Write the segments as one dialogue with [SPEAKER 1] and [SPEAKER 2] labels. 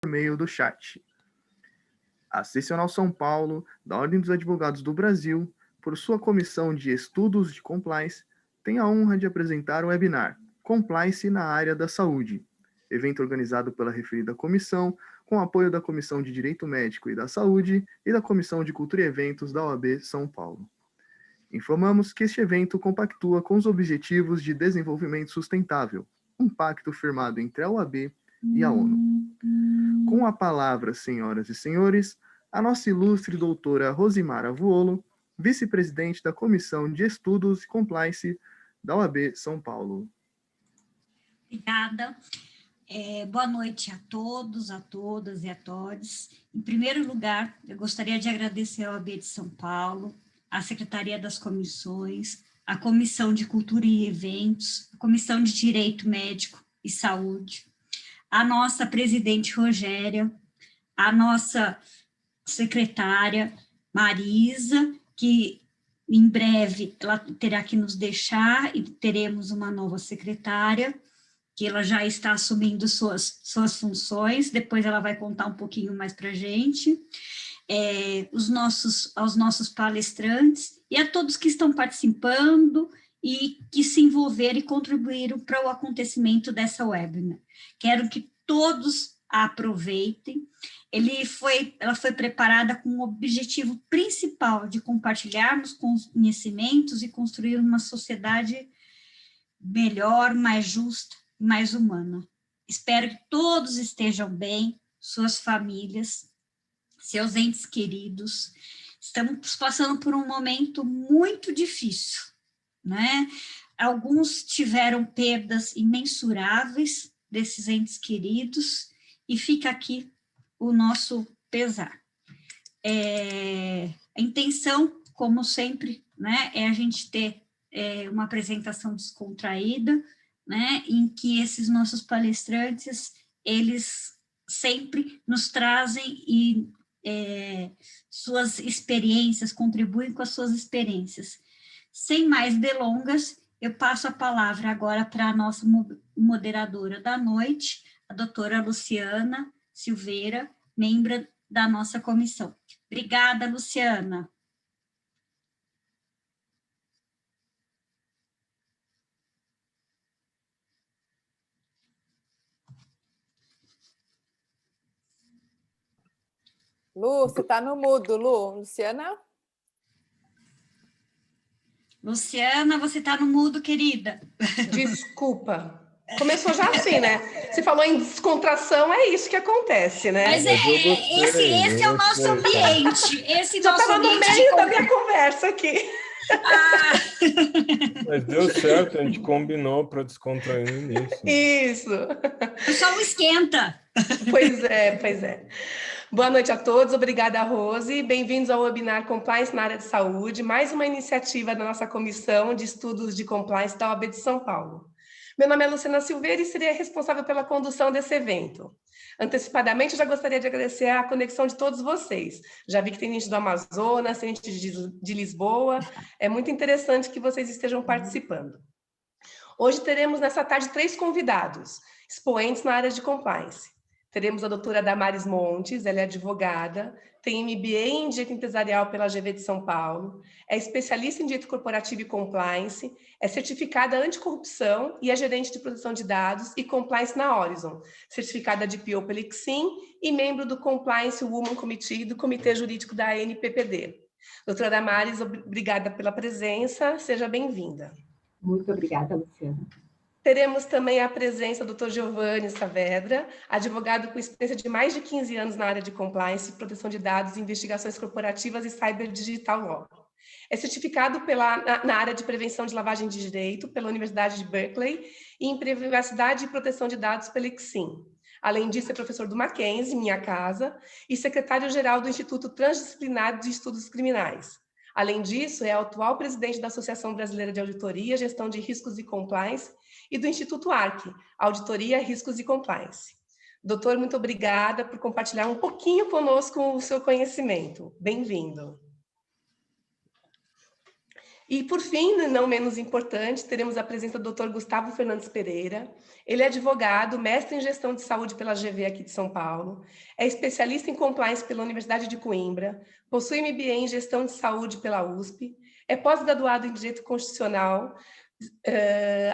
[SPEAKER 1] por meio do chat. A Seccional São Paulo, da Ordem dos Advogados do Brasil, por sua Comissão de Estudos de Compliance, tem a honra de apresentar o webinar Compliance na Área da Saúde, evento organizado pela referida comissão, com apoio da Comissão de Direito Médico e da Saúde e da Comissão de Cultura e Eventos da OAB São Paulo. Informamos que este evento compactua com os Objetivos de Desenvolvimento Sustentável, um pacto firmado entre a OAB e a ONU. Com a palavra, senhoras e senhores, a nossa ilustre doutora Rosimara Vuolo, vice-presidente da Comissão de Estudos e Compliance da OAB São Paulo.
[SPEAKER 2] Obrigada. Boa noite a todos, a todas e a todos. Em primeiro lugar, eu gostaria de agradecer à OAB de São Paulo, à Secretaria das Comissões, à Comissão de Cultura e Eventos, à Comissão de Direito Médico e Saúde, à nossa presidente Rogéria, à nossa secretária Marisa, que em breve ela terá que nos deixar e teremos uma nova secretária, que ela já está assumindo suas funções, depois ela vai contar um pouquinho mais para a gente, aos nossos palestrantes e a todos que estão participando e que se envolveram e contribuíram para o acontecimento dessa webinar. Quero que todos a aproveitem. Ela foi preparada com o objetivo principal de compartilharmos conhecimentos e construir uma sociedade melhor, mais justa, mais humana. Espero que todos estejam bem, suas famílias, seus entes queridos. Estamos passando por um momento muito difícil, né? Alguns tiveram perdas imensuráveis desses entes queridos, e fica aqui o nosso pesar. A intenção, como sempre, né, é a gente ter uma apresentação descontraída, né, em que esses nossos palestrantes, eles sempre nos trazem suas experiências, contribuem com as suas experiências. Sem mais delongas, eu passo a palavra agora para a nossa moderadora da noite, a doutora Luciana Silveira, membro da nossa comissão. Obrigada, Luciana.
[SPEAKER 3] Lu, você está no mudo, Lu. Luciana?
[SPEAKER 2] Luciana, você está no mudo, querida.
[SPEAKER 4] Desculpa. Começou já assim, né? Você falou em descontração, é isso que acontece, né?
[SPEAKER 2] Mas esse é o nosso ambiente. Esse
[SPEAKER 4] já
[SPEAKER 2] nosso
[SPEAKER 4] estava no meio da minha conversa aqui.
[SPEAKER 5] Mas deu certo, a gente combinou para descontrair no início.
[SPEAKER 4] Isso.
[SPEAKER 2] Só um esquenta.
[SPEAKER 4] Pois é. Boa noite a todos, obrigada, Rose. Bem-vindos ao webinar Compliance na Área de Saúde, mais uma iniciativa da nossa Comissão de Estudos de Compliance da OAB de São Paulo. Meu nome é Luciana Silveira e serei responsável pela condução desse evento. Antecipadamente, eu já gostaria de agradecer a conexão de todos vocês. Já vi que tem gente do Amazonas, tem gente de Lisboa. É muito interessante que vocês estejam participando. Hoje teremos nessa tarde 3 convidados, expoentes na área de compliance. Teremos a doutora Damares Montes, ela é advogada, tem MBA em Direito Empresarial pela GV de São Paulo, é especialista em Direito Corporativo e Compliance, é certificada anticorrupção e é gerente de proteção de dados e Compliance na Horizon, certificada de PO pela ICSIM e membro do Compliance Women Committee do Comitê Jurídico da ANPPD. Doutora Damares, obrigada pela presença, seja bem-vinda.
[SPEAKER 6] Muito obrigada, Luciana.
[SPEAKER 4] Teremos também a presença do Dr. Giovanni Saavedra, advogado com experiência de mais de 15 anos na área de compliance, proteção de dados, investigações corporativas e cyber digital law. É certificado na área de prevenção de lavagem de direito pela Universidade de Berkeley e em privacidade e proteção de dados pela ICSIM. Além disso, é professor do Mackenzie, minha casa, e secretário-geral do Instituto Transdisciplinar de Estudos Criminais. Além disso, é atual presidente da Associação Brasileira de Auditoria, Gestão de Riscos e Compliance e do Instituto ARC, Auditoria, Riscos e Compliance. Doutor, muito obrigada por compartilhar um pouquinho conosco o seu conhecimento. Bem-vindo. E, por fim, não menos importante, teremos a presença do Dr. Gustavo Fernandes Pereira. Ele é advogado, mestre em gestão de saúde pela GV aqui de São Paulo, é especialista em compliance pela Universidade de Coimbra, possui MBA em gestão de saúde pela USP, é pós-graduado em direito constitucional,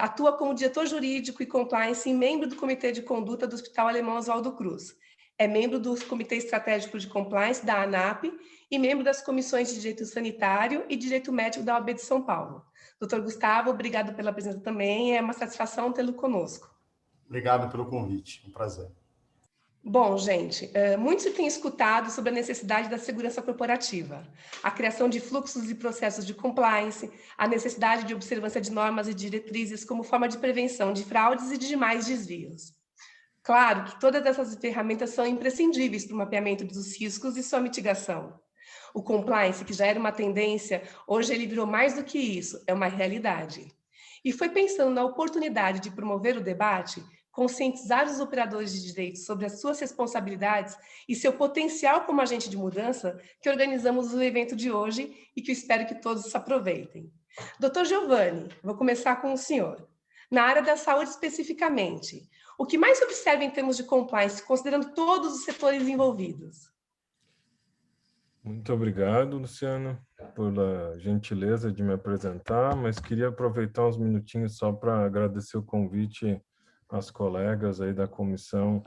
[SPEAKER 4] atua como diretor jurídico e compliance e membro do Comitê de Conduta do Hospital Alemão Oswaldo Cruz. É membro do Comitê Estratégico de Compliance da ANAP e membro das comissões de Direito Sanitário e Direito Médico da OAB de São Paulo. Doutor Gustavo, obrigado pela presença também, é uma satisfação tê-lo conosco.
[SPEAKER 7] Obrigado pelo convite, um prazer.
[SPEAKER 4] Bom, gente, muito se tem escutado sobre a necessidade da segurança corporativa, a criação de fluxos e processos de compliance, a necessidade de observância de normas e diretrizes como forma de prevenção de fraudes e de demais desvios. Claro que todas essas ferramentas são imprescindíveis para o mapeamento dos riscos e sua mitigação. O compliance, que já era uma tendência, hoje ele virou mais do que isso, é uma realidade. E foi pensando na oportunidade de promover o debate, conscientizar os operadores de direito sobre as suas responsabilidades e seu potencial como agente de mudança, que organizamos o evento de hoje e que eu espero que todos aproveitem. Doutor Giovanni, vou começar com o senhor. Na área da saúde especificamente, o que mais se observa em termos de compliance, considerando todos os setores envolvidos?
[SPEAKER 5] Muito obrigado, Luciano, pela gentileza de me apresentar, mas queria aproveitar uns minutinhos só para agradecer o convite às colegas aí da Comissão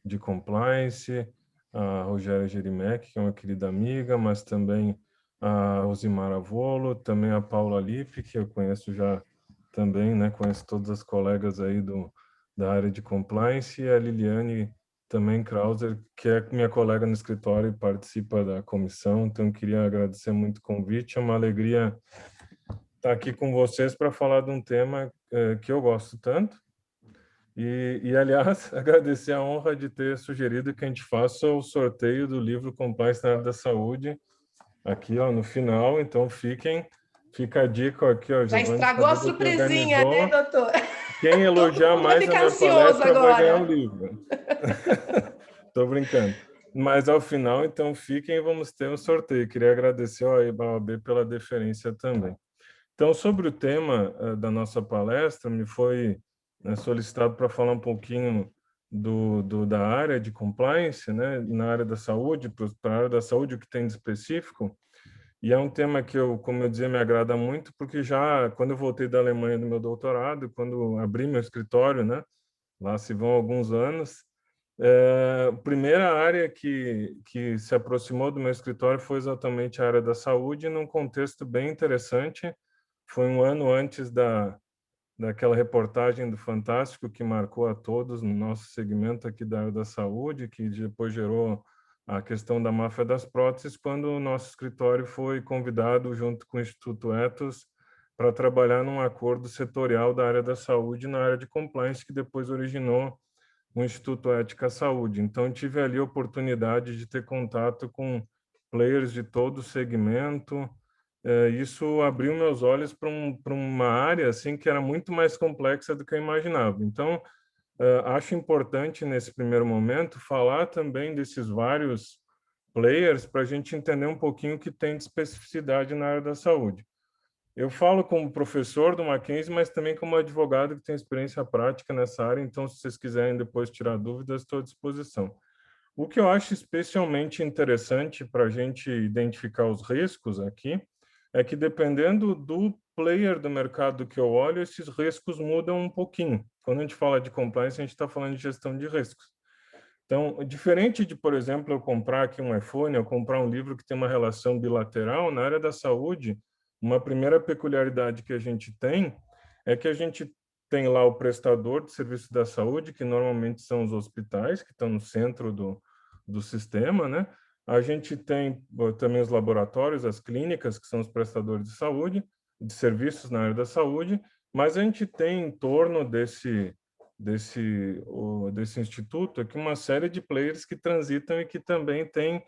[SPEAKER 5] de Compliance, a Rogéria Gerimec, que é uma querida amiga, mas também a Rosimara Volo, também a Paula Lippe, que eu conheço já também, né, conheço todas as colegas aí da área de Compliance, e a Liliane também Krauser, que é minha colega no escritório e participa da comissão, então eu queria agradecer muito o convite, é uma alegria estar aqui com vocês para falar de um tema que eu gosto tanto, e aliás, agradecer a honra de ter sugerido que a gente faça o sorteio do livro Compliance na área da saúde, aqui ó, no final, então fica a dica aqui, ó,
[SPEAKER 4] Já
[SPEAKER 5] Giovanni,
[SPEAKER 4] estragou a surpresinha, né, doutor?
[SPEAKER 5] Quem elogiar mais a minha palestra
[SPEAKER 4] agora
[SPEAKER 5] vai ganhar um livro. Estou brincando. Mas ao final, então, fiquem e vamos ter um sorteio. Queria agradecer ao OAB pela deferência também. Então, sobre o tema da nossa palestra, me foi solicitado para falar um pouquinho da área de compliance, né, na área da saúde, para a área da saúde, o que tem de específico. E é um tema que como eu dizia, me agrada muito, porque já quando eu voltei da Alemanha no meu doutorado, quando abri meu escritório, né, lá se vão alguns anos, a primeira área que se aproximou do meu escritório foi exatamente a área da saúde, num contexto bem interessante. Foi um ano antes daquela reportagem do Fantástico que marcou a todos no nosso segmento aqui da área da saúde, que depois gerou a questão da máfia das próteses, quando o nosso escritório foi convidado, junto com o Instituto Ethos, para trabalhar num acordo setorial da área da saúde na área de compliance, que depois originou o Instituto Ética Saúde. Então, tive ali a oportunidade de ter contato com players de todo o segmento. Isso abriu meus olhos para uma área assim, que era muito mais complexa do que eu imaginava. Então, acho importante, nesse primeiro momento, falar também desses vários players para a gente entender um pouquinho o que tem de especificidade na área da saúde. Eu falo como professor do Mackenzie, mas também como advogado que tem experiência prática nessa área, então, se vocês quiserem depois tirar dúvidas, estou à disposição. O que eu acho especialmente interessante para a gente identificar os riscos aqui é que, dependendo do player do mercado que eu olho, esses riscos mudam um pouquinho. Quando a gente fala de compliance, a gente está falando de gestão de riscos. Então, diferente de, por exemplo, eu comprar aqui um iPhone, ou comprar um livro que tem uma relação bilateral, na área da saúde, uma primeira peculiaridade que a gente tem é que a gente tem lá o prestador de serviço da saúde, que normalmente são os hospitais, que estão no centro do sistema, né? A gente tem também os laboratórios, as clínicas, que são os prestadores de saúde, de serviços na área da saúde, mas a gente tem em torno desse instituto aqui uma série de players que transitam e que também têm,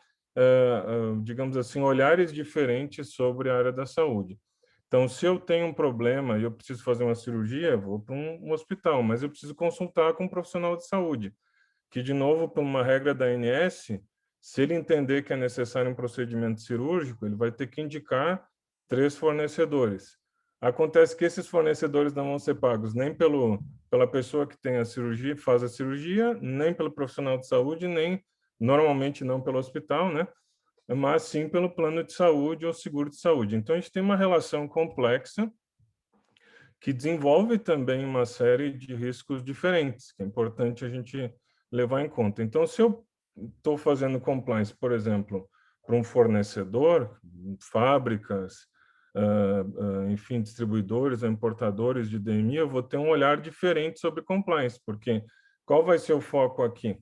[SPEAKER 5] digamos assim, olhares diferentes sobre a área da saúde. Então, se eu tenho um problema e eu preciso fazer uma cirurgia, eu vou para um hospital, mas eu preciso consultar com um profissional de saúde, que, de novo, por uma regra da ANS, se ele entender que é necessário um procedimento cirúrgico, ele vai ter que indicar 3 fornecedores. acontece que esses fornecedores não vão ser pagos nem pela pessoa que tem a cirurgia, faz a cirurgia, nem pelo profissional de saúde, nem, normalmente não pelo hospital, né? Mas sim pelo plano de saúde ou seguro de saúde. Então, a gente tem uma relação complexa que desenvolve também uma série de riscos diferentes, que é importante a gente levar em conta. Então, se eu estou fazendo compliance, por exemplo, para um fornecedor, fábricas, enfim, distribuidores ou importadores de DMI, eu vou ter um olhar diferente sobre compliance, porque qual vai ser o foco aqui?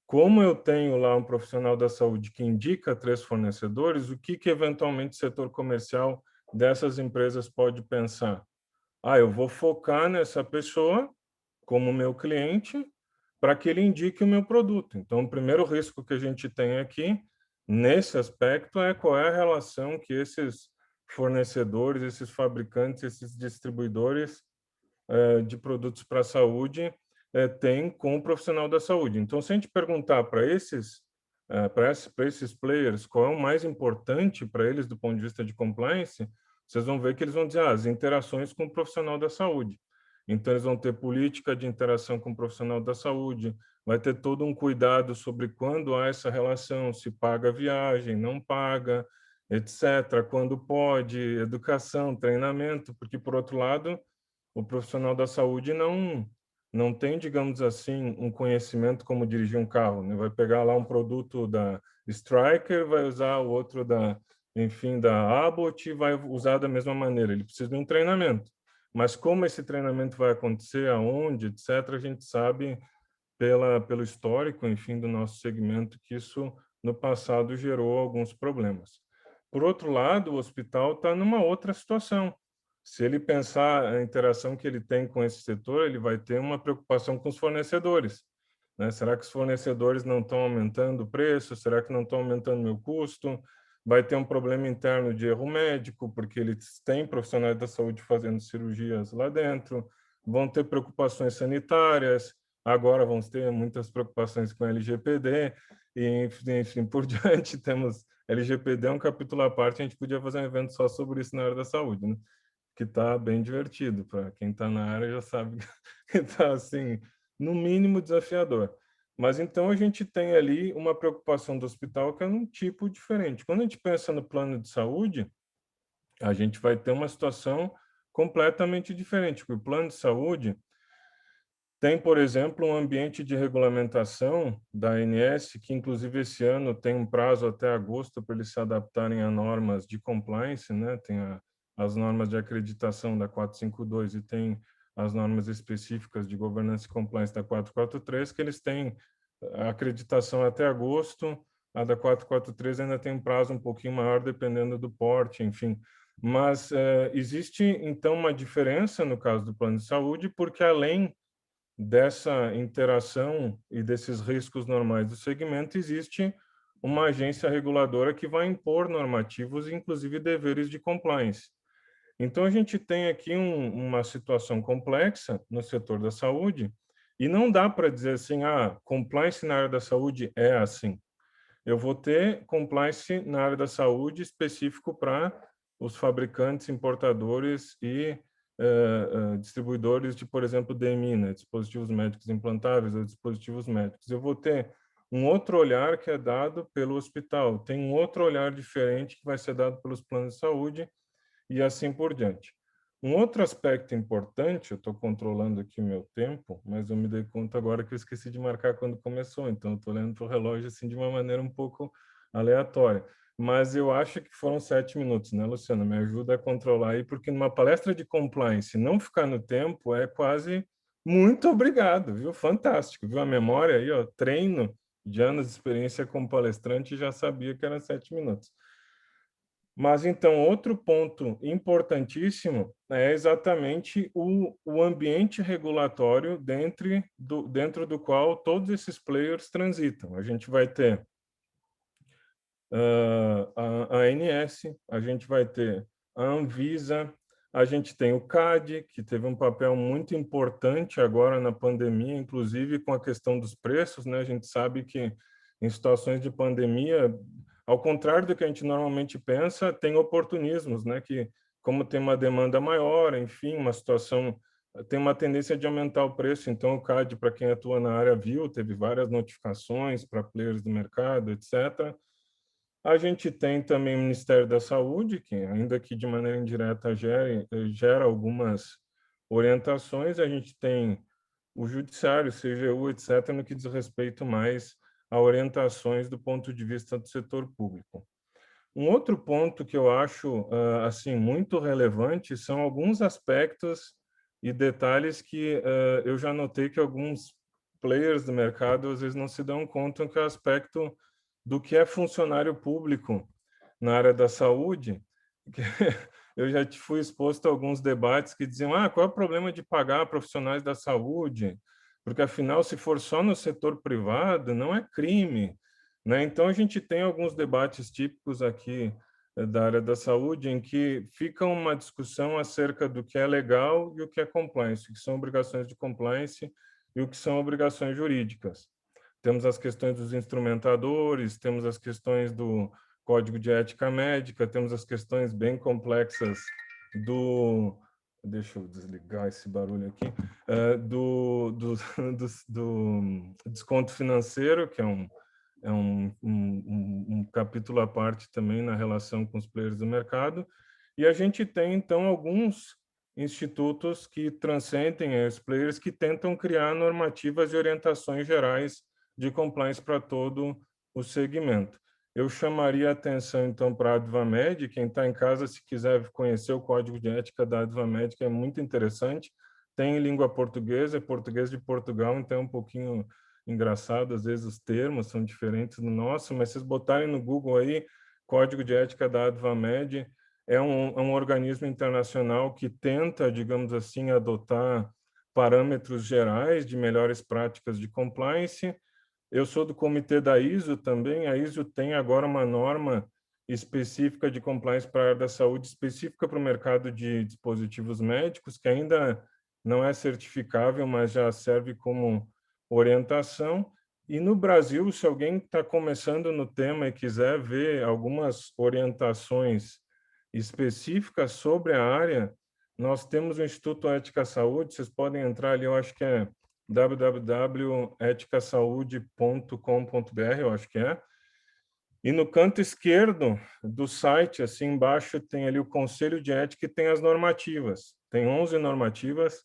[SPEAKER 5] Como eu tenho lá um profissional da saúde que indica 3 fornecedores, o que eventualmente o setor comercial dessas empresas pode pensar? Eu vou focar nessa pessoa como meu cliente para que ele indique o meu produto. Então, o primeiro risco que a gente tem aqui, nesse aspecto, é qual é a relação que esses fornecedores, esses fabricantes, esses distribuidores de produtos para a saúde têm com o profissional da saúde. Então, se a gente perguntar para esses players qual é o mais importante para eles do ponto de vista de compliance, vocês vão ver que eles vão dizer as interações com o profissional da saúde. Então, eles vão ter política de interação com o profissional da saúde, vai ter todo um cuidado sobre quando há essa relação, se paga a viagem, não paga, etc., quando pode, educação, treinamento, porque, por outro lado, o profissional da saúde não tem, digamos assim, um conhecimento como dirigir um carro, né? Vai pegar lá um produto da Stryker, vai usar o outro enfim, da Abbott e vai usar da mesma maneira. Ele precisa de um treinamento. Mas como esse treinamento vai acontecer, aonde, etc., a gente sabe pelo histórico, enfim, do nosso segmento, que isso no passado gerou alguns problemas. Por outro lado, o hospital está numa outra situação. Se ele pensar a interação que ele tem com esse setor, ele vai ter uma preocupação com os fornecedores, né? Será que os fornecedores não estão aumentando o preço? Será que não estão aumentando o meu custo? Vai ter um problema interno de erro médico, porque eles têm profissionais da saúde fazendo cirurgias lá dentro. Vão ter preocupações sanitárias. Agora vamos ter muitas preocupações com LGPD e, enfim, por diante, temos LGPD, é um capítulo à parte, a gente podia fazer um evento só sobre isso na área da saúde, né? Que está bem divertido, para quem está na área já sabe que está, assim, no mínimo desafiador. Mas então a gente tem ali uma preocupação do hospital que é um tipo diferente. Quando a gente pensa no plano de saúde, a gente vai ter uma situação completamente diferente, porque o plano de saúde tem, por exemplo, um ambiente de regulamentação da ANS, que inclusive esse ano tem um prazo até agosto para eles se adaptarem a normas de compliance, né? Tem as normas de acreditação da 452 e tem as normas específicas de governança e compliance da 443, que eles têm a acreditação até agosto, a da 443 ainda tem um prazo um pouquinho maior, dependendo do porte, enfim. Mas existe, então, uma diferença no caso do plano de saúde, porque além dessa interação e desses riscos normais do segmento, existe uma agência reguladora que vai impor normativos, inclusive deveres de compliance. Então, a gente tem aqui uma situação complexa no setor da saúde e não dá para dizer assim, compliance na área da saúde é assim. Eu vou ter compliance na área da saúde específico para os fabricantes, importadores e distribuidores de, por exemplo, DMI, né, dispositivos médicos implantáveis ou dispositivos médicos. Eu vou ter um outro olhar que é dado pelo hospital, tem um outro olhar diferente que vai ser dado pelos planos de saúde e assim por diante. Um outro aspecto importante, eu estou controlando aqui meu tempo, mas eu me dei conta agora que eu esqueci de marcar quando começou, então eu estou olhando para o relógio assim de uma maneira um pouco aleatória. Mas eu acho que foram 7 minutos, né, Luciana? Me ajuda a controlar aí, porque numa palestra de compliance, não ficar no tempo é quase muito obrigado, viu? Fantástico, viu? A memória aí, ó, treino de anos de experiência como palestrante, já sabia que eram 7 minutos. Mas, então, outro ponto importantíssimo é exatamente o ambiente regulatório dentro do qual todos esses players transitam. A gente vai ter a ANS, a gente vai ter a Anvisa, a gente tem o CADE, que teve um papel muito importante agora na pandemia, inclusive com a questão dos preços, né? A gente sabe que em situações de pandemia, ao contrário do que a gente normalmente pensa, tem oportunismos, né? Que como tem uma demanda maior, enfim, uma situação, tem uma tendência de aumentar o preço, então o CAD, para quem atua na área, viu, teve várias notificações para players do mercado, etc. A gente tem também o Ministério da Saúde, que ainda que de maneira indireta gera algumas orientações, a gente tem o Judiciário, CGU, etc., no que diz respeito mais a orientações do ponto de vista do setor público. Um outro ponto que eu acho assim muito relevante são alguns aspectos e detalhes que eu já notei que alguns players do mercado às vezes não se dão conta, que é o aspecto do que é funcionário público na área da saúde. Eu já fui exposto a alguns debates que diziam: qual é o problema de pagar profissionais da saúde? Porque, afinal, se for só no setor privado, não é crime, né? Então, a gente tem alguns debates típicos aqui da área da saúde em que fica uma discussão acerca do que é legal e o que é compliance, o que são obrigações de compliance e o que são obrigações jurídicas. Temos as questões dos instrumentadores, temos as questões do Código de Ética Médica, temos as questões bem complexas do... Deixa eu desligar esse barulho aqui. Do desconto financeiro, que é um capítulo à parte também na relação com os players do mercado. E a gente tem, então, alguns institutos que transcendem os players, que tentam criar normativas e orientações gerais de compliance para todo o segmento. Eu chamaria a atenção, então, para a Advamed. Quem está em casa, se quiser conhecer o Código de Ética da Advamed, que é muito interessante, tem em língua portuguesa, é português de Portugal, então é um pouquinho engraçado, às vezes os termos são diferentes do nosso, mas se vocês botarem no Google aí, Código de Ética da Advamed, é um organismo internacional que tenta, digamos assim, adotar parâmetros gerais de melhores práticas de compliance. Eu sou do comitê da ISO também. A ISO tem agora uma norma específica de compliance para a área da saúde, específica para o mercado de dispositivos médicos, que ainda não é certificável, mas já serve como orientação. E no Brasil, se alguém está começando no tema e quiser ver algumas orientações específicas sobre a área, nós temos o Instituto Ética Saúde. Vocês podem entrar ali, eu acho que é www.eticasaude.com.br, eu acho que é. E no canto esquerdo do site, assim embaixo, tem ali o Conselho de Ética e tem as normativas. Tem 11 normativas.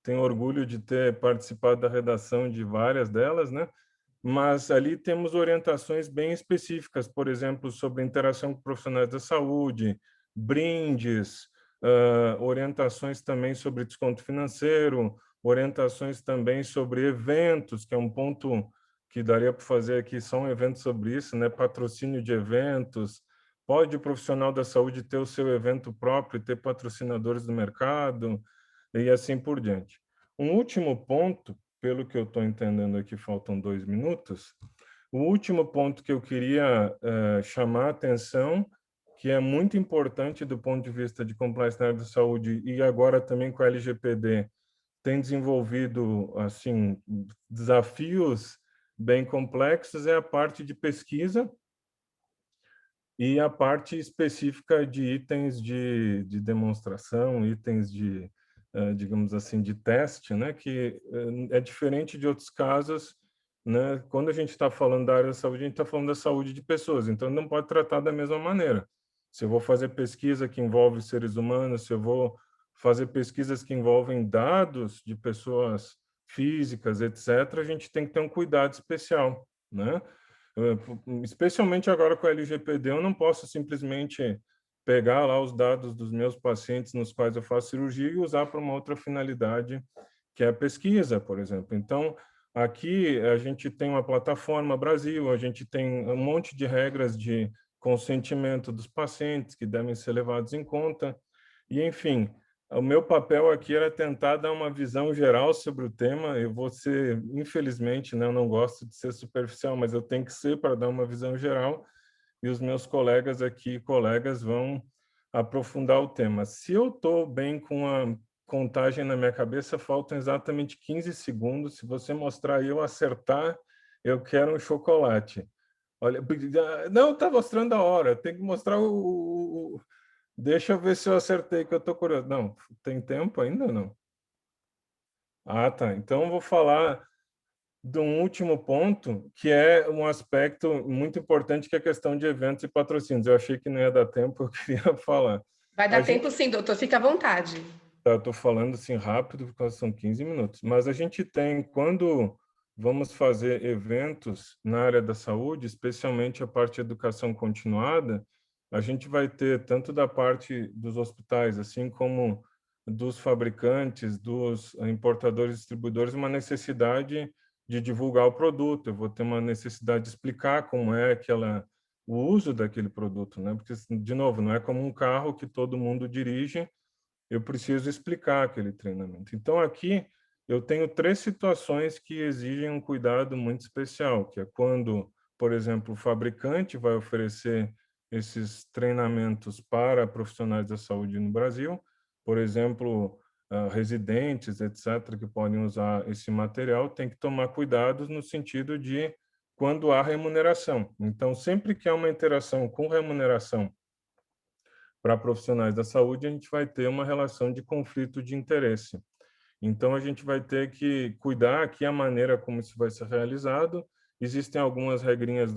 [SPEAKER 5] Tenho orgulho de ter participado da redação de várias delas, né? Mas ali temos orientações bem específicas, por exemplo, sobre interação com profissionais da saúde, brindes, orientações também sobre desconto financeiro, orientações também sobre eventos, que é um ponto que daria para fazer aqui só um evento sobre isso, né? Patrocínio de eventos. Pode o profissional da saúde ter o seu evento próprio, ter patrocinadores do mercado e assim por diante. Um último ponto, pelo que eu estou entendendo aqui, faltam 2 minutos. O último ponto que eu queria chamar a atenção, que é muito importante do ponto de vista de compliance na área da saúde e agora também com a LGPD, tem desenvolvido assim desafios bem complexos, é a parte de pesquisa e a parte específica de itens de demonstração, itens de, digamos assim, de teste, né? Que é diferente de outros casos, né? Quando a gente está falando da área da saúde, a gente está falando da saúde de pessoas, então não pode tratar da mesma maneira. Se eu vou fazer pesquisa que envolve seres humanos, se eu vou fazer pesquisas que envolvem dados de pessoas físicas, etc., a gente tem que ter um cuidado especial, né? Especialmente agora com a LGPD, eu não posso simplesmente pegar lá os dados dos meus pacientes nos quais eu faço cirurgia e usar para uma outra finalidade, que é a pesquisa, por exemplo. Então, aqui a gente tem uma plataforma Brasil, a gente tem um monte de regras de consentimento dos pacientes que devem ser levados em conta, e, enfim, o meu papel aqui era tentar dar uma visão geral sobre o tema. Eu vou ser, infelizmente, né, eu não gosto de ser superficial, mas eu tenho que ser para dar uma visão geral, e os meus colegas aqui, vão aprofundar o tema. Se eu estou bem com a contagem na minha cabeça, faltam exatamente 15 segundos. Se você mostrar e eu acertar, eu quero um chocolate. Olha, não, está mostrando a hora, tem que mostrar Deixa eu ver se eu acertei, que eu estou curioso. Não, tem tempo ainda ou não? Ah, tá. Então, eu vou falar de um último ponto, que é um aspecto muito importante, que é a questão de eventos e patrocínios. Eu achei que não ia dar tempo, eu queria falar.
[SPEAKER 4] Vai
[SPEAKER 5] A
[SPEAKER 4] dar
[SPEAKER 5] gente
[SPEAKER 4] tempo sim, doutor, fica à vontade.
[SPEAKER 5] Eu estou falando assim rápido, porque são 15 minutos. Mas a gente tem, quando vamos fazer eventos na área da saúde, especialmente a parte de educação continuada, a gente vai ter tanto da parte dos hospitais, assim como dos fabricantes, dos importadores e distribuidores, uma necessidade de divulgar o produto. Eu vou ter uma necessidade de explicar como é o uso daquele produto, né? Porque, de novo, não é como um carro que todo mundo dirige, eu preciso explicar aquele treinamento. Então, aqui eu tenho 3 situações que exigem um cuidado muito especial, que é quando, por exemplo, o fabricante vai oferecer esses treinamentos para profissionais da saúde no Brasil, por exemplo, residentes, etc., que podem usar esse material, tem que tomar cuidados no sentido de quando há remuneração. Então, sempre que há uma interação com remuneração para profissionais da saúde, a gente vai ter uma relação de conflito de interesse. Então, a gente vai ter que cuidar que a maneira como isso vai ser realizado, existem algumas regrinhas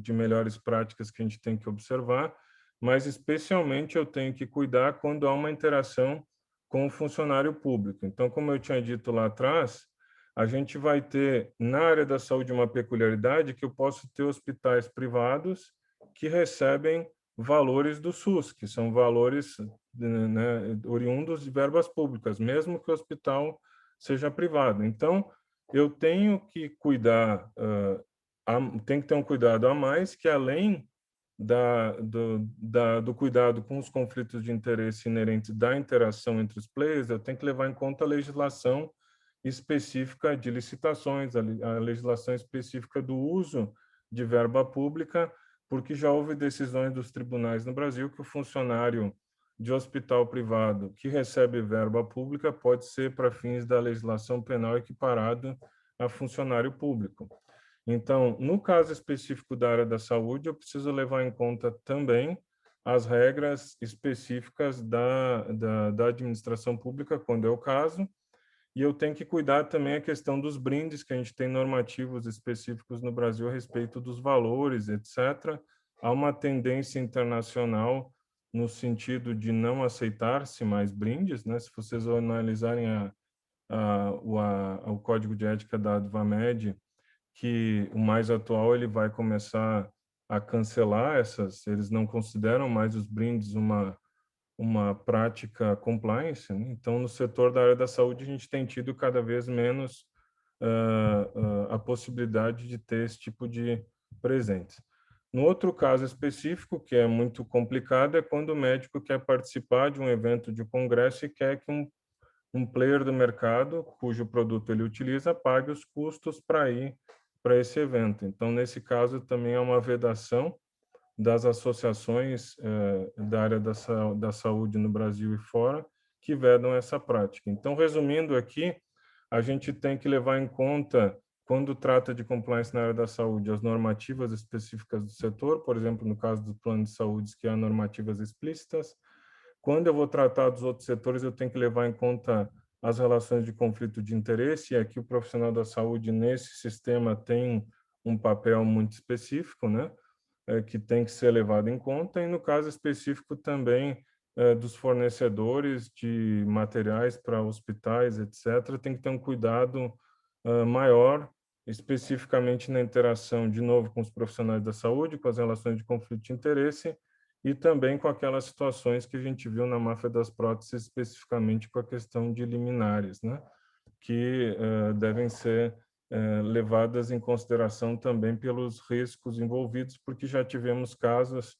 [SPEAKER 5] de melhores práticas que a gente tem que observar, mas especialmente eu tenho que cuidar quando há uma interação com o funcionário público. Então, como eu tinha dito lá atrás, a gente vai ter na área da saúde uma peculiaridade que eu posso ter hospitais privados que recebem valores do SUS, que são valores, né, oriundos de verbas públicas, mesmo que o hospital seja privado. Então, eu tenho que cuidar, tem que ter um cuidado a mais, que além do cuidado com os conflitos de interesse inerentes da interação entre os players, eu tenho que levar em conta a legislação específica de licitações, a legislação específica do uso de verba pública, porque já houve decisões dos tribunais no Brasil que o funcionário de hospital privado que recebe verba pública pode ser, para fins da legislação penal, equiparado a funcionário público. Então, no caso específico da área da saúde, eu preciso levar em conta também as regras específicas da administração pública, quando é o caso, e eu tenho que cuidar também a questão dos brindes, que a gente tem normativos específicos no Brasil a respeito dos valores, etc. Há uma tendência internacional no sentido de não aceitar-se mais brindes, né? Se vocês analisarem o Código de Ética da Advamed, que o mais atual ele vai começar a cancelar eles não consideram mais os brindes uma prática compliance, né? Então, no setor da área da saúde, a gente tem tido cada vez menos a possibilidade de ter esse tipo de presentes. No outro caso específico, que é muito complicado, é quando o médico quer participar de um evento de congresso e quer que um player do mercado, cujo produto ele utiliza, pague os custos para ir para esse evento. Então, nesse caso, também é uma vedação das associações da área da saúde no Brasil e fora, que vedam essa prática. Então, resumindo aqui, a gente tem que levar em conta, quando trata de compliance na área da saúde, as normativas específicas do setor, por exemplo, no caso do plano de saúde, que há normativas explícitas. Quando eu vou tratar dos outros setores, eu tenho que levar em conta as relações de conflito de interesse, e aqui o profissional da saúde, nesse sistema, tem um papel muito específico, né? Que tem que ser levado em conta, e no caso específico também dos fornecedores de materiais para hospitais, etc., tem que ter um cuidado maior, especificamente na interação, de novo, com os profissionais da saúde, com as relações de conflito de interesse, e também com aquelas situações que a gente viu na máfia das próteses, especificamente com a questão de liminares, né? Que devem ser levadas em consideração também pelos riscos envolvidos, porque já tivemos casos,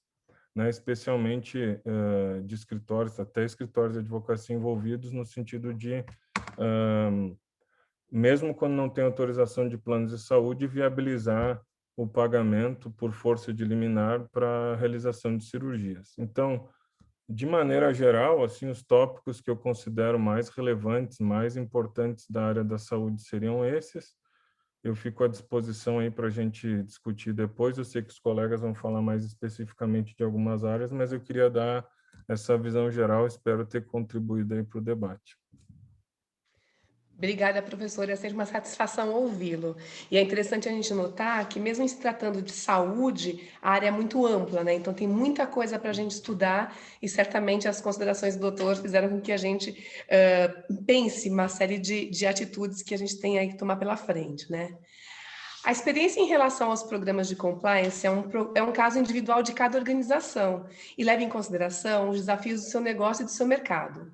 [SPEAKER 5] né, especialmente de escritórios, até escritórios de advocacia envolvidos, no sentido de, mesmo quando não tem autorização de planos de saúde, viabilizar o pagamento por força de liminar para a realização de cirurgias. Então, de maneira geral, assim, os tópicos que eu considero mais relevantes, mais importantes da área da saúde seriam esses. Eu fico à disposição aí para a gente discutir depois. Eu sei que os colegas vão falar mais especificamente de algumas áreas, mas eu queria dar essa visão geral, espero ter contribuído aí para o debate.
[SPEAKER 4] Obrigada, professora. É sempre uma satisfação ouvi-lo. E é interessante a gente notar que, mesmo se tratando de saúde, a área é muito ampla, né? Então, tem muita coisa para a gente estudar e, certamente, as considerações do doutor fizeram com que a gente pense uma série de atitudes que a gente tem aí que tomar pela frente, né? A experiência em relação aos programas de compliance é um caso individual de cada organização e leva em consideração os desafios do seu negócio e do seu mercado.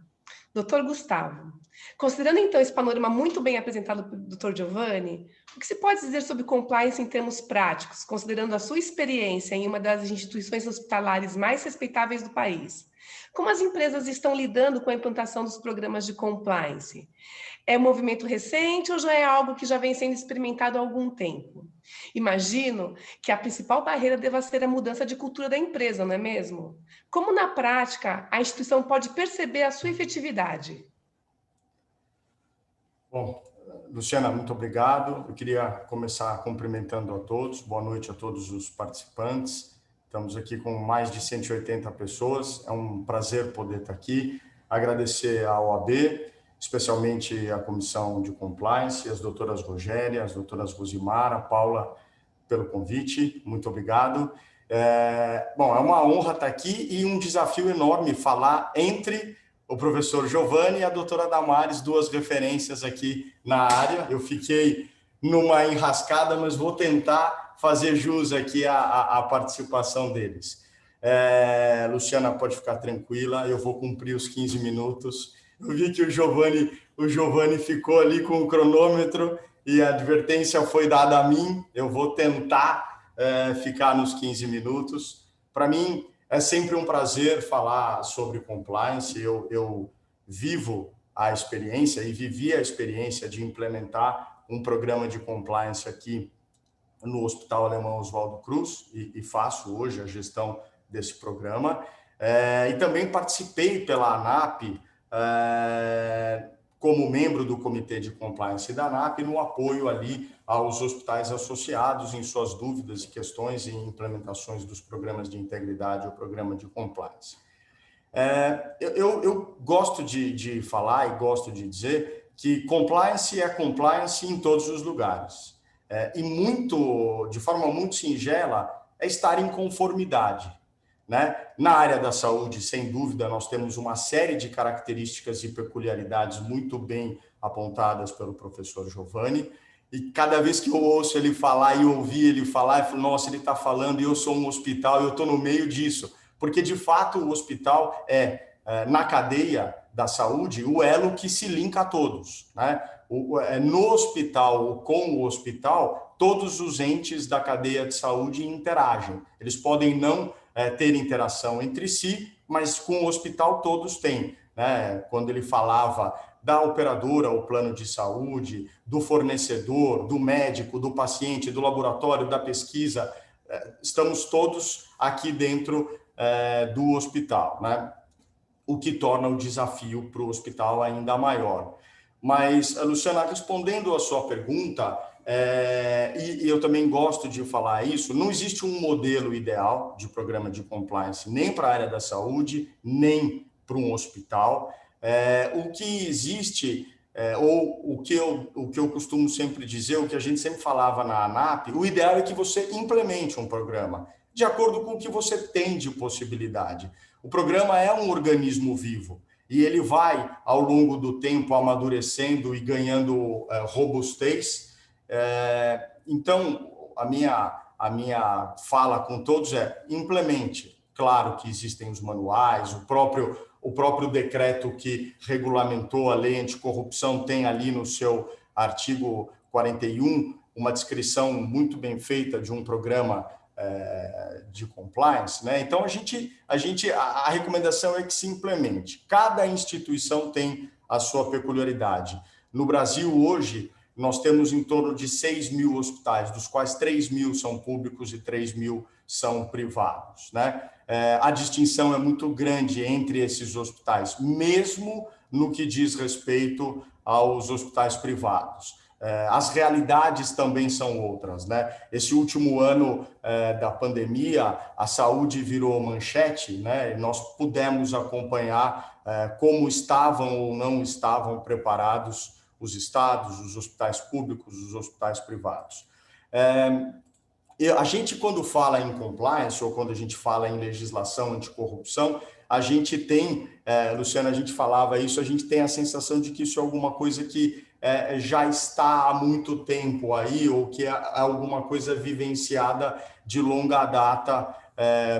[SPEAKER 4] Doutor Gustavo, considerando então esse panorama muito bem apresentado pelo Dr. Giovanni, o que se pode dizer sobre compliance em termos práticos, considerando a sua experiência em uma das instituições hospitalares mais respeitáveis do país? Como as empresas estão lidando com a implantação dos programas de compliance? É um movimento recente ou já é algo que já vem sendo experimentado há algum tempo? Imagino que a principal barreira deva ser a mudança de cultura da empresa, não é mesmo? Como, na prática, a instituição pode perceber a sua efetividade?
[SPEAKER 7] Bom, Luciana, muito obrigado. Eu queria começar cumprimentando a todos. Boa noite a todos os participantes. Estamos aqui com mais de 180 pessoas. É um prazer poder estar aqui. Agradecer à OAB, especialmente a Comissão de Compliance, as doutoras Rogéria, as doutoras Rosimara, Paula, pelo convite. Muito obrigado. Bom, é uma honra estar aqui e um desafio enorme falar entre o professor Giovanni e a doutora Damares, duas referências aqui na área. Eu fiquei numa enrascada, mas vou tentar fazer jus aqui à participação deles. Luciana, pode ficar tranquila, eu vou cumprir os 15 minutos. Eu vi que o Giovanni ficou ali com o cronômetro e a advertência foi dada a mim. Eu vou tentar ficar nos 15 minutos. Para mim, é sempre um prazer falar sobre compliance. Eu vivo a experiência e vivi a experiência de implementar um programa de compliance aqui no Hospital Alemão Oswaldo Cruz e faço hoje a gestão desse programa. E também participei pela ANAP como membro do Comitê de Compliance da ANAP no apoio ali aos hospitais associados em suas dúvidas e questões e implementações dos programas de integridade ou programa de compliance. Eu gosto de falar e gosto de dizer que compliance é compliance em todos os lugares. De forma muito singela, é estar em conformidade. Né? Na área da saúde, sem dúvida, nós temos uma série de características e peculiaridades muito bem apontadas pelo professor Giovanni, e cada vez que eu ouço ele falar e ouvir ele falar, eu falo, nossa, ele está falando e eu sou um hospital e eu estou no meio disso, porque de fato o hospital na cadeia da saúde, o elo que se linka a todos, né? No hospital, com o hospital, todos os entes da cadeia de saúde interagem. Eles podem não ter interação entre si, mas com o hospital todos têm, né? Quando ele falava da operadora, o plano de saúde, do fornecedor, do médico, do paciente, do laboratório, da pesquisa, estamos todos aqui dentro do hospital, né? O que torna o desafio para o hospital ainda maior. Mas, Luciana, respondendo a sua pergunta, e eu também gosto de falar isso, não existe um modelo ideal de programa de compliance, nem para a área da saúde, nem para um hospital. O que existe, ou o que eu costumo sempre dizer, o que a gente sempre falava na ANAP, o ideal é que você implemente um programa, de acordo com o que você tem de possibilidade. O programa é um organismo vivo, e ele vai, ao longo do tempo, amadurecendo e ganhando robustez. Então, a minha fala com todos implemente. Claro que existem os manuais, o próprio decreto que regulamentou a lei anticorrupção tem ali no seu artigo 41 uma descrição muito bem feita de um programa de compliance, né? Então a recomendação é que se implemente. Cada instituição tem a sua peculiaridade. No Brasil hoje nós temos em torno de 6.000 hospitais, dos quais 3.000 são públicos e 3.000 são privados, né? A distinção é muito grande entre esses hospitais, mesmo no que diz respeito aos hospitais privados. as realidades também são outras, né? Esse último ano da pandemia, a saúde virou manchete, né? E nós pudemos acompanhar como estavam ou não estavam preparados os estados, os hospitais públicos, os hospitais privados. A gente, quando fala em compliance ou quando a gente fala em legislação anticorrupção, a gente tem, Luciana, a gente falava isso, a gente tem a sensação de que isso é alguma coisa que já está há muito tempo aí, ou que é alguma coisa vivenciada de longa data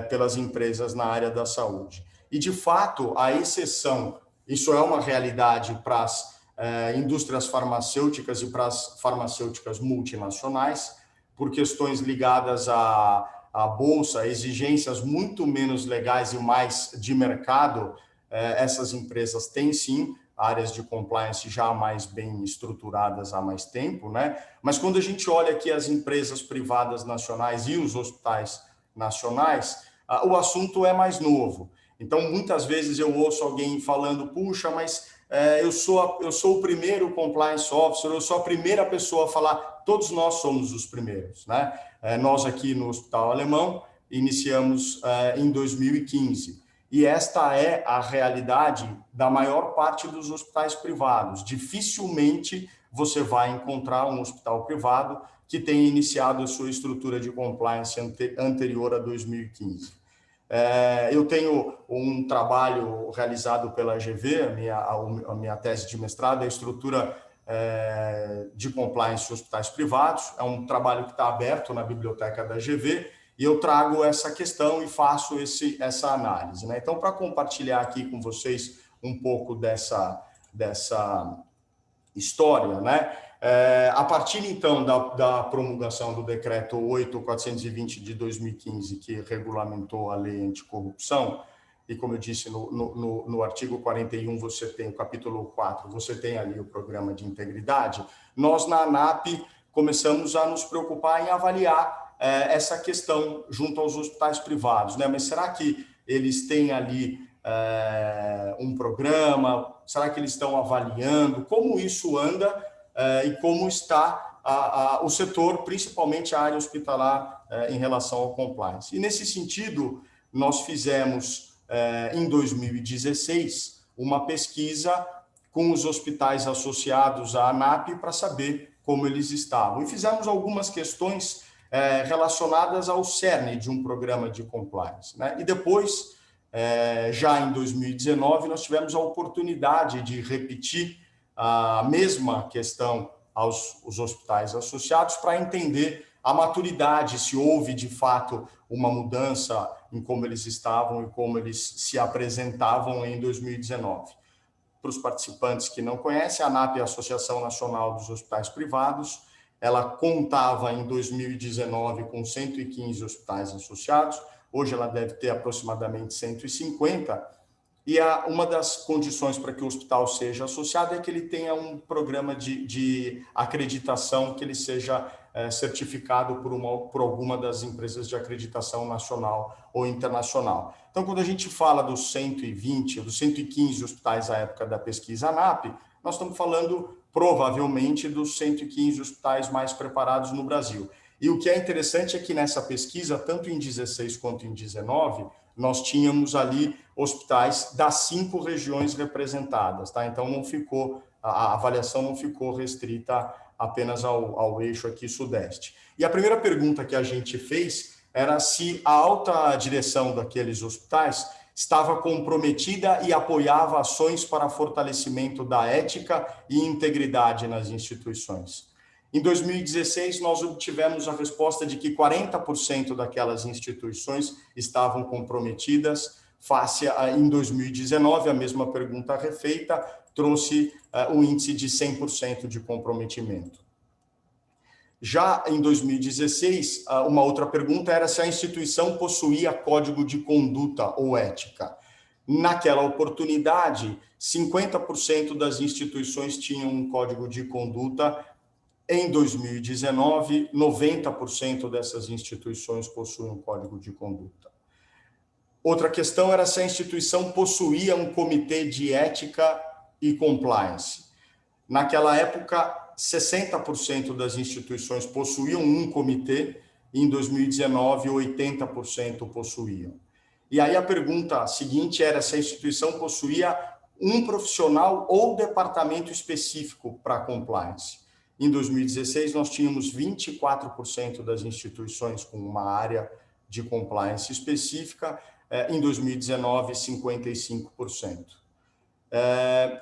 [SPEAKER 7] pelas empresas na área da saúde. E, de fato, a exceção, isso é uma realidade para as indústrias farmacêuticas e para as farmacêuticas multinacionais, por questões ligadas à bolsa, exigências muito menos legais e mais de mercado, essas empresas têm sim áreas de compliance já mais bem estruturadas há mais tempo, né? Mas quando a gente olha aqui as empresas privadas nacionais e os hospitais nacionais, o assunto é mais novo. Então, muitas vezes eu ouço alguém falando, puxa, mas eu sou o primeiro compliance officer, eu sou a primeira pessoa a falar. Todos nós somos os primeiros, né? Nós aqui no Hospital Alemão iniciamos em 2015. E esta é a realidade da maior parte dos hospitais privados. Dificilmente você vai encontrar um hospital privado que tenha iniciado a sua estrutura de compliance anterior a 2015. Eu tenho um trabalho realizado pela GV, a minha tese de mestrado, a estrutura de compliance em hospitais privados. É um trabalho que está aberto na biblioteca da GV, e eu trago essa questão e faço essa análise, né? Então, para compartilhar aqui com vocês um pouco dessa história, né? A partir, então, da promulgação do Decreto 8.420 de 2015, que regulamentou a lei anticorrupção, e como eu disse, no artigo 41, você tem o capítulo 4, você tem ali o programa de integridade, nós, na ANAP, começamos a nos preocupar em avaliar essa questão junto aos hospitais privados, né? Mas será que eles têm ali um programa? Será que eles estão avaliando como isso anda e como está o setor, principalmente a área hospitalar, em relação ao compliance? E nesse sentido, nós fizemos em 2016 uma pesquisa com os hospitais associados à ANAP para saber como eles estavam. E fizemos algumas questões relacionadas ao cerne de um programa de compliance, né? E depois, já em 2019, nós tivemos a oportunidade de repetir a mesma questão aos hospitais associados para entender a maturidade, se houve de fato uma mudança em como eles estavam e como eles se apresentavam em 2019. Para os participantes que não conhecem, a ANAP é a Associação Nacional dos Hospitais Privados. Ela contava em 2019 com 115 hospitais associados, hoje ela deve ter aproximadamente 150, e uma das condições para que o hospital seja associado é que ele tenha um programa de acreditação, que ele seja certificado por alguma das empresas de acreditação nacional ou internacional. Então, quando a gente fala dos 120, dos 115 hospitais à época da pesquisa ANAP, nós estamos falando provavelmente dos 115 hospitais mais preparados no Brasil. E o que é interessante é que nessa pesquisa, tanto em 16 quanto em 19, nós tínhamos ali hospitais das 5 regiões representadas, tá? Então a avaliação não ficou restrita apenas ao eixo aqui sudeste. E a primeira pergunta que a gente fez era se a alta direção daqueles hospitais estava comprometida e apoiava ações para fortalecimento da ética e integridade nas instituições. Em 2016, nós obtivemos a resposta de que 40% daquelas instituições estavam comprometidas. Em 2019, a mesma pergunta refeita trouxe o índice de 100% de comprometimento. Já em 2016, uma outra pergunta era se a instituição possuía código de conduta ou ética. Naquela oportunidade, 50% das instituições tinham um código de conduta. Em 2019, 90% dessas instituições possuem um código de conduta. Outra questão era se a instituição possuía um comitê de ética e compliance. Naquela época, 60% das instituições possuíam um comitê, e em 2019, 80% possuíam. E aí a pergunta seguinte era se a instituição possuía um profissional ou departamento específico para compliance. Em 2016, nós tínhamos 24% das instituições com uma área de compliance específica, em 2019, 55%.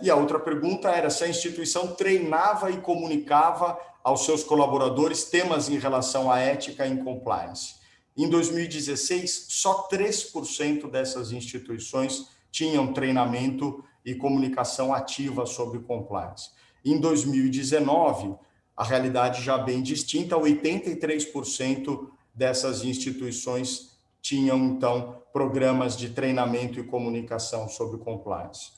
[SPEAKER 7] E a outra pergunta era se a instituição treinava e comunicava aos seus colaboradores temas em relação à ética e compliance. Em 2016, só 3% dessas instituições tinham treinamento e comunicação ativa sobre compliance. Em 2019, a realidade já bem distinta, 83% dessas instituições tinham, então, programas de treinamento e comunicação sobre compliance.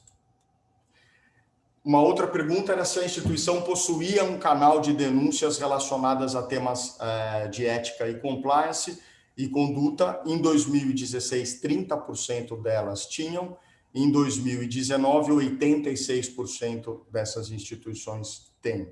[SPEAKER 7] Uma outra pergunta era se a instituição possuía um canal de denúncias relacionadas a temas de ética e compliance e conduta. Em 2016, 30% delas tinham. Em 2019, 86% dessas instituições têm.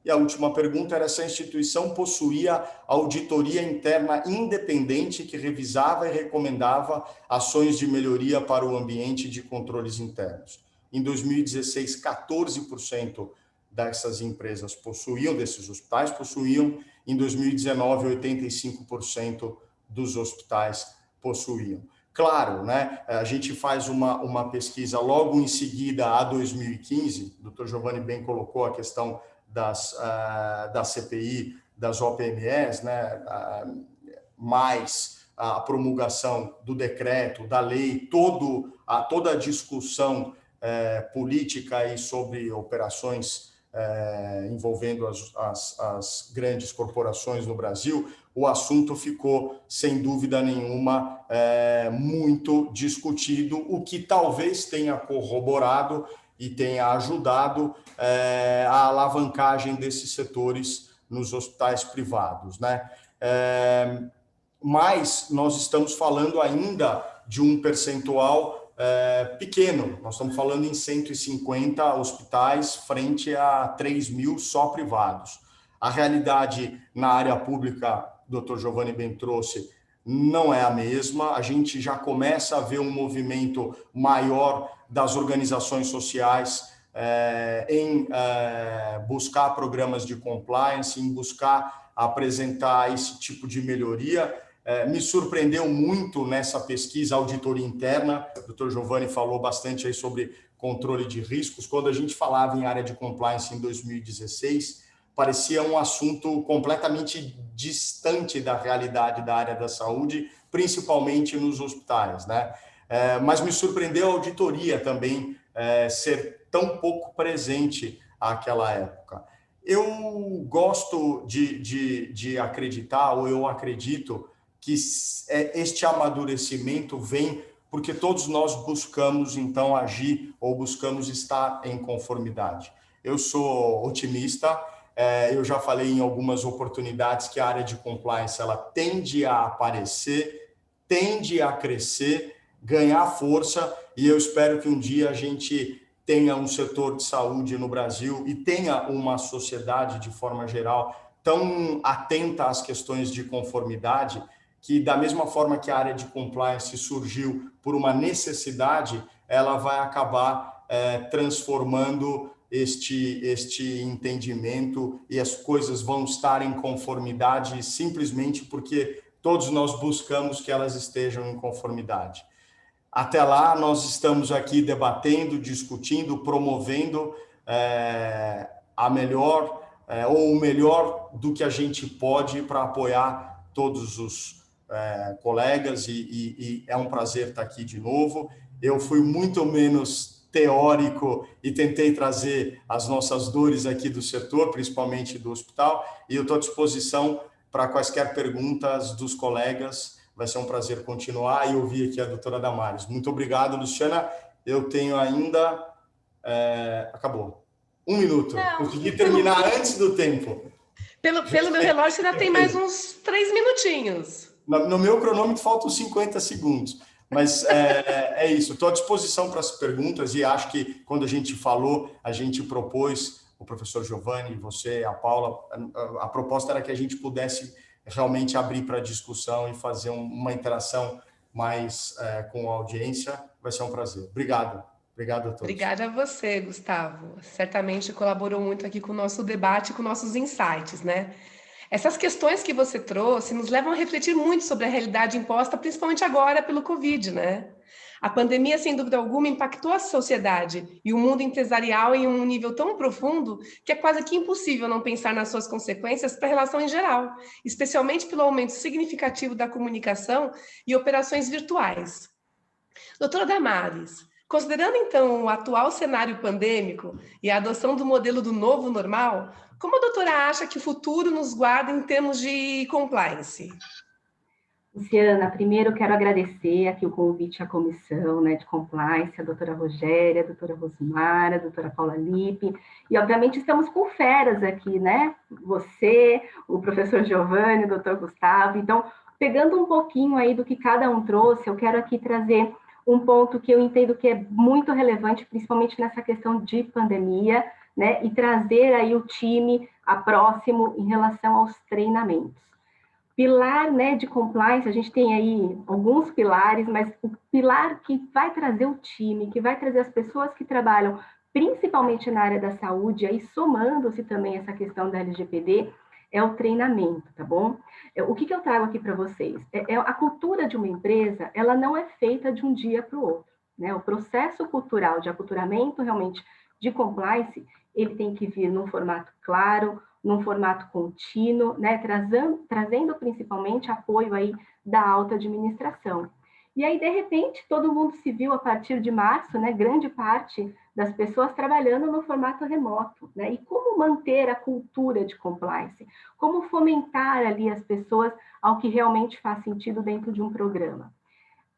[SPEAKER 7] E a última pergunta era se a instituição possuía auditoria interna independente que revisava e recomendava ações de melhoria para o ambiente de controles internos. Em 2016, 14% dessas empresas possuíam, desses hospitais possuíam. Em 2019, 85% dos hospitais possuíam. Claro, né? A gente faz uma pesquisa logo em seguida a 2015, o Dr. Giovanni bem colocou a questão da CPI, das OPMEs, né? Mais a promulgação do decreto, da lei, toda a discussão política e sobre operações envolvendo as grandes corporações no Brasil, o assunto ficou, sem dúvida nenhuma, muito discutido, o que talvez tenha corroborado e tenha ajudado a alavancagem desses setores nos hospitais privados, né? Mas nós estamos falando ainda de um percentual pequeno. Nós estamos falando em 150 hospitais frente a 3 mil só privados. A realidade na área pública, o Dr. Giovanni bem trouxe, não é a mesma. A gente já começa a ver um movimento maior das organizações sociais em buscar programas de compliance, em buscar apresentar esse tipo de melhoria. Me surpreendeu muito nessa pesquisa auditoria interna. O Dr. Giovanni falou bastante aí sobre controle de riscos. Quando a gente falava em área de compliance em 2016, parecia um assunto completamente distante da realidade da área da saúde, principalmente nos hospitais, né? Mas me surpreendeu a auditoria também ser tão pouco presente àquela época. Eu gosto de acreditar, ou eu acredito, que este amadurecimento vem porque todos nós buscamos, então, agir ou buscamos estar em conformidade. Eu sou otimista, eu já falei em algumas oportunidades que a área de compliance ela tende a aparecer, tende a crescer, ganhar força, e eu espero que um dia a gente tenha um setor de saúde no Brasil e tenha uma sociedade, de forma geral, tão atenta às questões de conformidade, que da mesma forma que a área de compliance surgiu por uma necessidade, ela vai acabar transformando este entendimento e as coisas vão estar em conformidade simplesmente porque todos nós buscamos que elas estejam em conformidade. Até lá, nós estamos aqui debatendo, discutindo, promovendo a melhor ou o melhor do que a gente pode para apoiar todos os colegas e é um prazer estar aqui de novo. Eu fui muito menos teórico e tentei trazer as nossas dores aqui do setor, principalmente do hospital, e eu estou à disposição para quaisquer perguntas dos colegas. Vai ser um prazer continuar e ouvir aqui a doutora Damares. Muito obrigado, Luciana. Eu tenho ainda... acabou. 1 minuto. Consegui terminar antes do tempo.
[SPEAKER 4] Pelo meu relógio, ainda tem mais uns 3 minutinhos.
[SPEAKER 7] No meu cronômetro faltam 50 segundos. Mas é isso. Estou à disposição para as perguntas e acho que quando a gente falou, a gente propôs o professor Giovanni, você, a Paula, a proposta era que a gente pudesse realmente abrir para discussão e fazer uma interação mais com a audiência. Vai ser um prazer. Obrigado. Obrigado a todos.
[SPEAKER 4] Obrigada a você, Gustavo. Certamente colaborou muito aqui com o nosso debate, com nossos insights, né? Essas questões que você trouxe nos levam a refletir muito sobre a realidade imposta, principalmente agora pelo Covid, né? A pandemia, sem dúvida alguma, impactou a sociedade e o mundo empresarial em um nível tão profundo que é quase que impossível não pensar nas suas consequências para a relação em geral, especialmente pelo aumento significativo da comunicação e operações virtuais. Doutora Damares, considerando então o atual cenário pandêmico e a adoção do modelo do novo normal, como a doutora acha que o futuro nos guarda em termos de compliance?
[SPEAKER 6] Luciana, primeiro quero agradecer aqui o convite à comissão, né, de compliance, a doutora Rogéria, a doutora Rosmara, a doutora Paula Lippe, e obviamente estamos com feras aqui, né, você, o professor Giovanni, o doutor Gustavo. Então, pegando um pouquinho aí do que cada um trouxe, eu quero aqui trazer um ponto que eu entendo que é muito relevante, principalmente nessa questão de pandemia, né, e trazer aí o time a próximo em relação aos treinamentos. Pilar, né, de compliance, a gente tem aí alguns pilares, mas o pilar que vai trazer o time, que vai trazer as pessoas que trabalham principalmente na área da saúde, aí somando-se também essa questão da LGPD, é o treinamento, tá bom? O que eu trago aqui para vocês? A cultura de uma empresa, ela não é feita de um dia para o outro, né? O processo cultural de aculturamento, realmente, de compliance, ele tem que vir num formato claro, num formato contínuo, né? Trazendo principalmente apoio aí da alta administração. E aí, de repente, todo mundo se viu a partir de março, né? Grande parte das pessoas trabalhando no formato remoto, né? E como manter a cultura de compliance? Como fomentar ali as pessoas ao que realmente faz sentido dentro de um programa?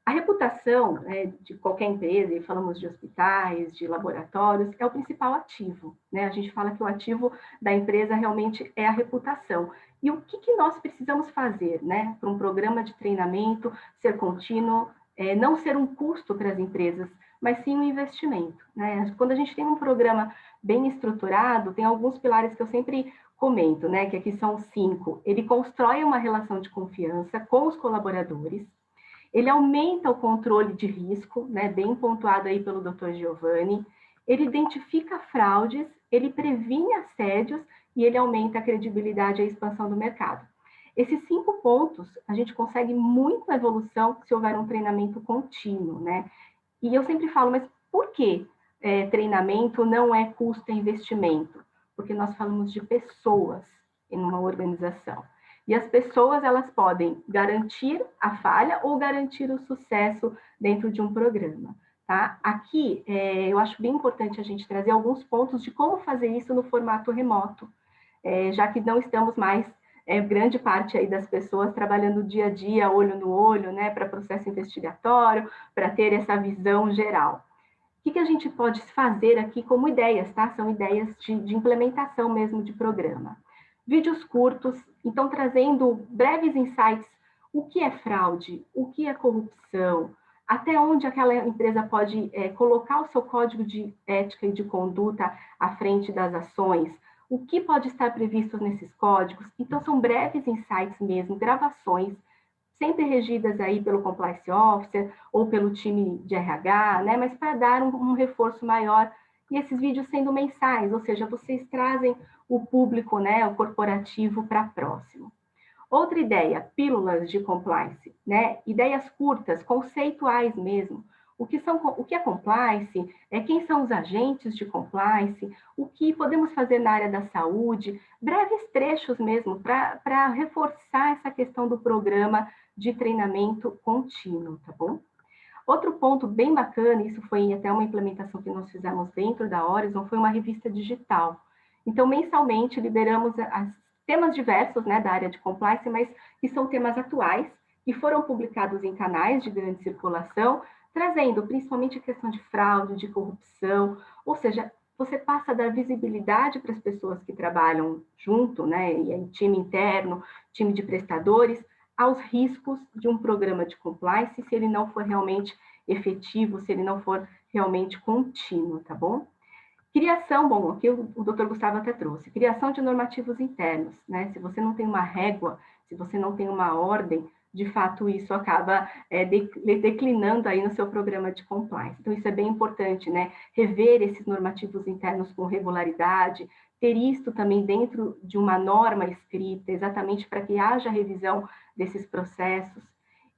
[SPEAKER 6] A reputação, né, de qualquer empresa, e falamos de hospitais, de laboratórios, é o principal ativo, né? A gente fala que o ativo da empresa realmente é a reputação. E o que nós precisamos fazer, né, para um programa de treinamento ser contínuo, não ser um custo para as empresas, mas sim um investimento, né? Quando a gente tem um programa bem estruturado, tem alguns pilares que eu sempre comento, né, que aqui são 5. Ele constrói uma relação de confiança com os colaboradores, ele aumenta o controle de risco, né, bem pontuado aí pelo Dr. Giovanni, ele identifica fraudes, ele previne assédios e ele aumenta a credibilidade e a expansão do mercado. Esses 5 pontos, a gente consegue muita evolução se houver um treinamento contínuo, né? E eu sempre falo, mas por que treinamento não é custo e investimento? Porque nós falamos de pessoas em uma organização. E as pessoas, elas podem garantir a falha ou garantir o sucesso dentro de um programa, tá? Aqui, eu acho bem importante a gente trazer alguns pontos de como fazer isso no formato remoto, já que não estamos mais, grande parte aí das pessoas trabalhando dia a dia, olho no olho, né, para processo investigatório, para ter essa visão geral. O que a gente pode fazer aqui como ideias, tá? São ideias de implementação mesmo de programa. Vídeos curtos, então trazendo breves insights, o que é fraude, o que é corrupção, até onde aquela empresa pode colocar o seu código de ética e de conduta à frente das ações, o que pode estar previsto nesses códigos. Então são breves insights mesmo, gravações, sempre regidas aí pelo Compliance Officer ou pelo time de RH, né? Mas para dar um reforço maior, e esses vídeos sendo mensais, ou seja, vocês trazem o público, né, o corporativo para próximo. Outra ideia, pílulas de compliance, né? Ideias curtas, conceituais mesmo. O que é compliance? Quem são os agentes de compliance? O que podemos fazer na área da saúde? Breves trechos mesmo para reforçar essa questão do programa de treinamento contínuo, tá bom? Outro ponto bem bacana, isso foi até uma implementação que nós fizemos dentro da Horizon, foi uma revista digital. Então, mensalmente, liberamos temas diversos, né, da área de compliance, mas que são temas atuais, que foram publicados em canais de grande circulação, trazendo principalmente a questão de fraude, de corrupção, ou seja, você passa a dar visibilidade para as pessoas que trabalham junto, né, e aí time interno, time de prestadores, aos riscos de um programa de compliance, se ele não for realmente efetivo, se ele não for realmente contínuo, tá bom? Criação, bom, aqui o doutor Gustavo até trouxe, criação de normativos internos, né? Se você não tem uma régua, se você não tem uma ordem, de fato isso acaba declinando aí no seu programa de compliance. Então isso é bem importante, né? Rever esses normativos internos com regularidade, ter isto também dentro de uma norma escrita, exatamente para que haja revisão desses processos.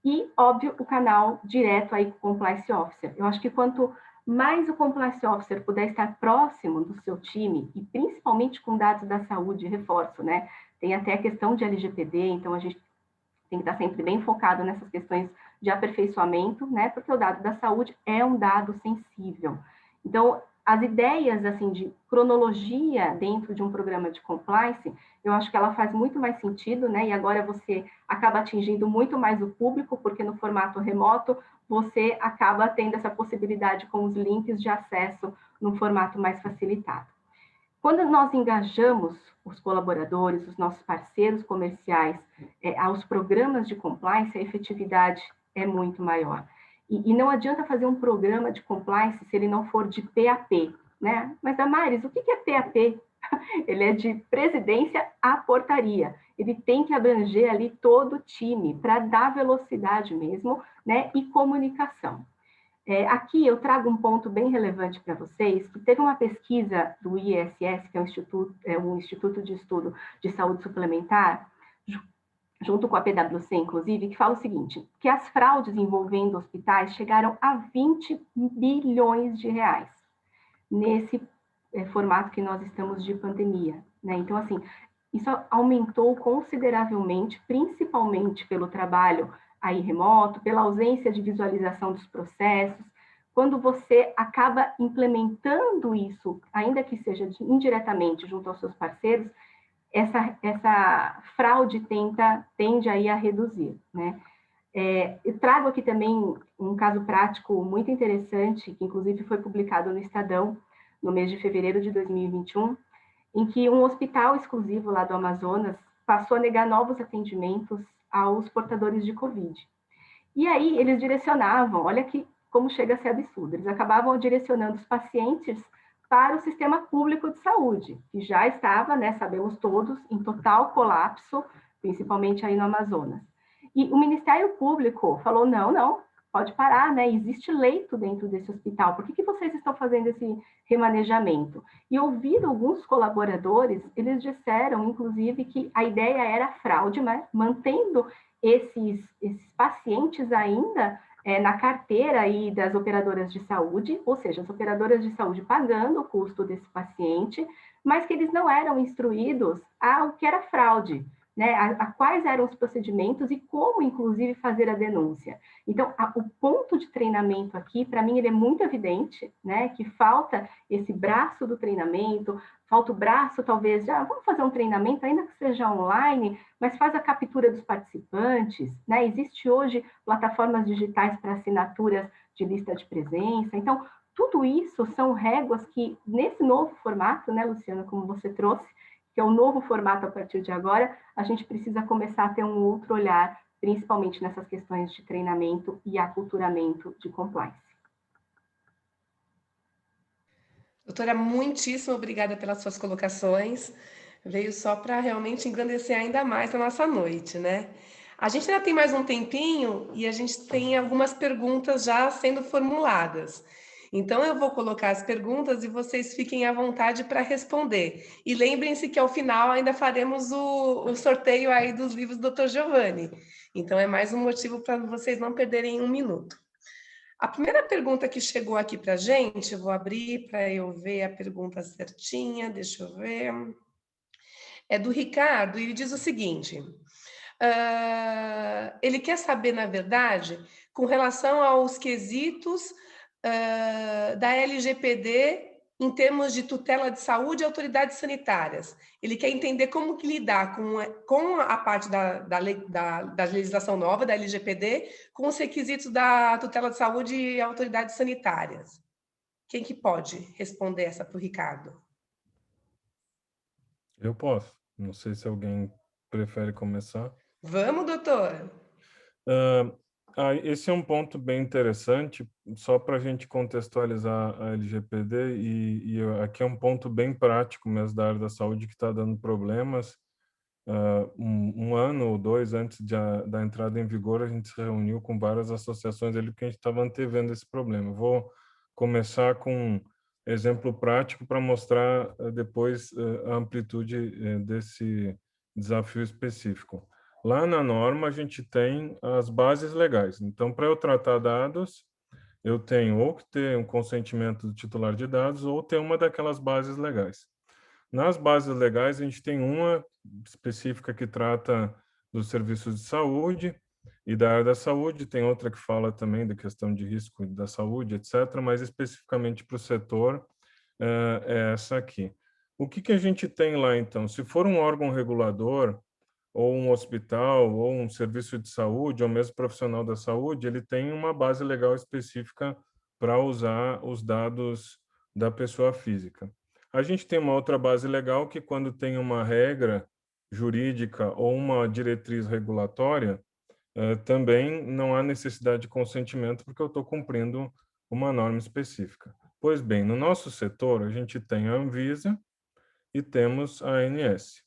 [SPEAKER 6] E, óbvio, o canal direto aí com o Compliance Officer. Eu acho que quanto mais o Compliance Officer puder estar próximo do seu time, e principalmente com dados da saúde, reforço, né? Tem até a questão de LGPD, então a gente tem que estar sempre bem focado nessas questões de aperfeiçoamento, né? Porque o dado da saúde é um dado sensível. Então, as ideias, assim, de cronologia dentro de um programa de compliance, eu acho que ela faz muito mais sentido, né? E agora você acaba atingindo muito mais o público, porque no formato remoto você acaba tendo essa possibilidade com os links de acesso no formato mais facilitado. Quando nós engajamos os colaboradores, os nossos parceiros comerciais, aos programas de compliance, a efetividade é muito maior. E não adianta fazer um programa de compliance se ele não for de PAP, né? Mas, Damares, o que é PAP? Ele é de presidência à portaria. Ele tem que abranger ali todo o time para dar velocidade mesmo, né? E comunicação. Aqui eu trago um ponto bem relevante para vocês, que teve uma pesquisa do ISS, que é um Instituto de Estudo de Saúde Suplementar, junto com a PwC, inclusive, que fala o seguinte, que as fraudes envolvendo hospitais chegaram a 20 bilhões de reais nesse formato que nós estamos de pandemia, né? Então, assim, isso aumentou consideravelmente, principalmente pelo trabalho aí remoto, pela ausência de visualização dos processos. Quando você acaba implementando isso, ainda que seja indiretamente junto aos seus parceiros, essa fraude tende aí a reduzir, né? Eu trago aqui também um caso prático muito interessante, que inclusive foi publicado no Estadão, no mês de fevereiro de 2021, em que um hospital exclusivo lá do Amazonas passou a negar novos atendimentos aos portadores de Covid. E aí eles direcionavam, olha que como chega a ser absurdo, eles acabavam direcionando os pacientes para o sistema público de saúde, que já estava, né, sabemos todos, em total colapso, principalmente aí no Amazonas. E o Ministério Público falou, não, pode parar, né? Existe leito dentro desse hospital, por que vocês estão fazendo esse remanejamento? E ouvindo alguns colaboradores, eles disseram, inclusive, que a ideia era fraude, né? Mantendo esses pacientes ainda na carteira aí das operadoras de saúde, ou seja, as operadoras de saúde pagando o custo desse paciente, mas que eles não eram instruídos ao que era fraude, né, a quais eram os procedimentos e como, inclusive, fazer a denúncia. Então, o ponto de treinamento aqui, para mim, ele é muito evidente, né, que falta esse braço do treinamento, falta o braço, talvez, vamos fazer um treinamento, ainda que seja online, mas faz a captura dos participantes, né, existe hoje plataformas digitais para assinaturas de lista de presença, então, tudo isso são réguas que, nesse novo formato, né, Luciana, como você trouxe, que é o novo formato a partir de agora, a gente precisa começar a ter um outro olhar, principalmente nessas questões de treinamento e aculturamento de compliance.
[SPEAKER 4] Doutora, muitíssimo obrigada pelas suas colocações. Veio só para realmente engrandecer ainda mais a nossa noite, né? A gente ainda tem mais um tempinho e a gente tem algumas perguntas já sendo formuladas. Então, eu vou colocar as perguntas e vocês fiquem à vontade para responder. E lembrem-se que, ao final, ainda faremos o sorteio aí dos livros do Dr. Giovanni. Então, é mais um motivo para vocês não perderem um minuto. A primeira pergunta que chegou aqui para a gente, eu vou abrir para eu ver a pergunta certinha, deixa eu ver. É do Ricardo, e ele diz o seguinte... ele quer saber, na verdade, com relação aos quesitos da LGPD em termos de tutela de saúde e autoridades sanitárias. Ele quer entender como que lidar com a parte da legislação nova, da LGPD, com os requisitos da tutela de saúde e autoridades sanitárias. Quem que pode responder essa para o Ricardo?
[SPEAKER 5] Eu posso. Não sei se alguém prefere começar.
[SPEAKER 4] Vamos, doutor.
[SPEAKER 5] Esse é um ponto bem interessante, só para a gente contextualizar a LGPD, e aqui é um ponto bem prático mesmo da área da saúde que está dando problemas. Um ano ou dois antes da entrada em vigor, a gente se reuniu com várias associações ali porque a gente estava antevendo esse problema. Eu vou começar com um exemplo prático para mostrar depois a amplitude desse desafio específico. Lá na norma, a gente tem as bases legais. Então, para eu tratar dados, eu tenho ou que ter um consentimento do titular de dados ou ter uma daquelas bases legais. Nas bases legais, a gente tem uma específica que trata dos serviços de saúde e da área da saúde, tem outra que fala também da questão de risco da saúde, etc., mas especificamente para o setor, é essa aqui. O que a gente tem lá, então? Se for um órgão regulador, ou um hospital, ou um serviço de saúde, ou mesmo profissional da saúde, ele tem uma base legal específica para usar os dados da pessoa física. A gente tem uma outra base legal que, quando tem uma regra jurídica ou uma diretriz regulatória, também não há necessidade de consentimento, porque eu estou cumprindo uma norma específica. Pois bem, no nosso setor, a gente tem a Anvisa e temos a ANS.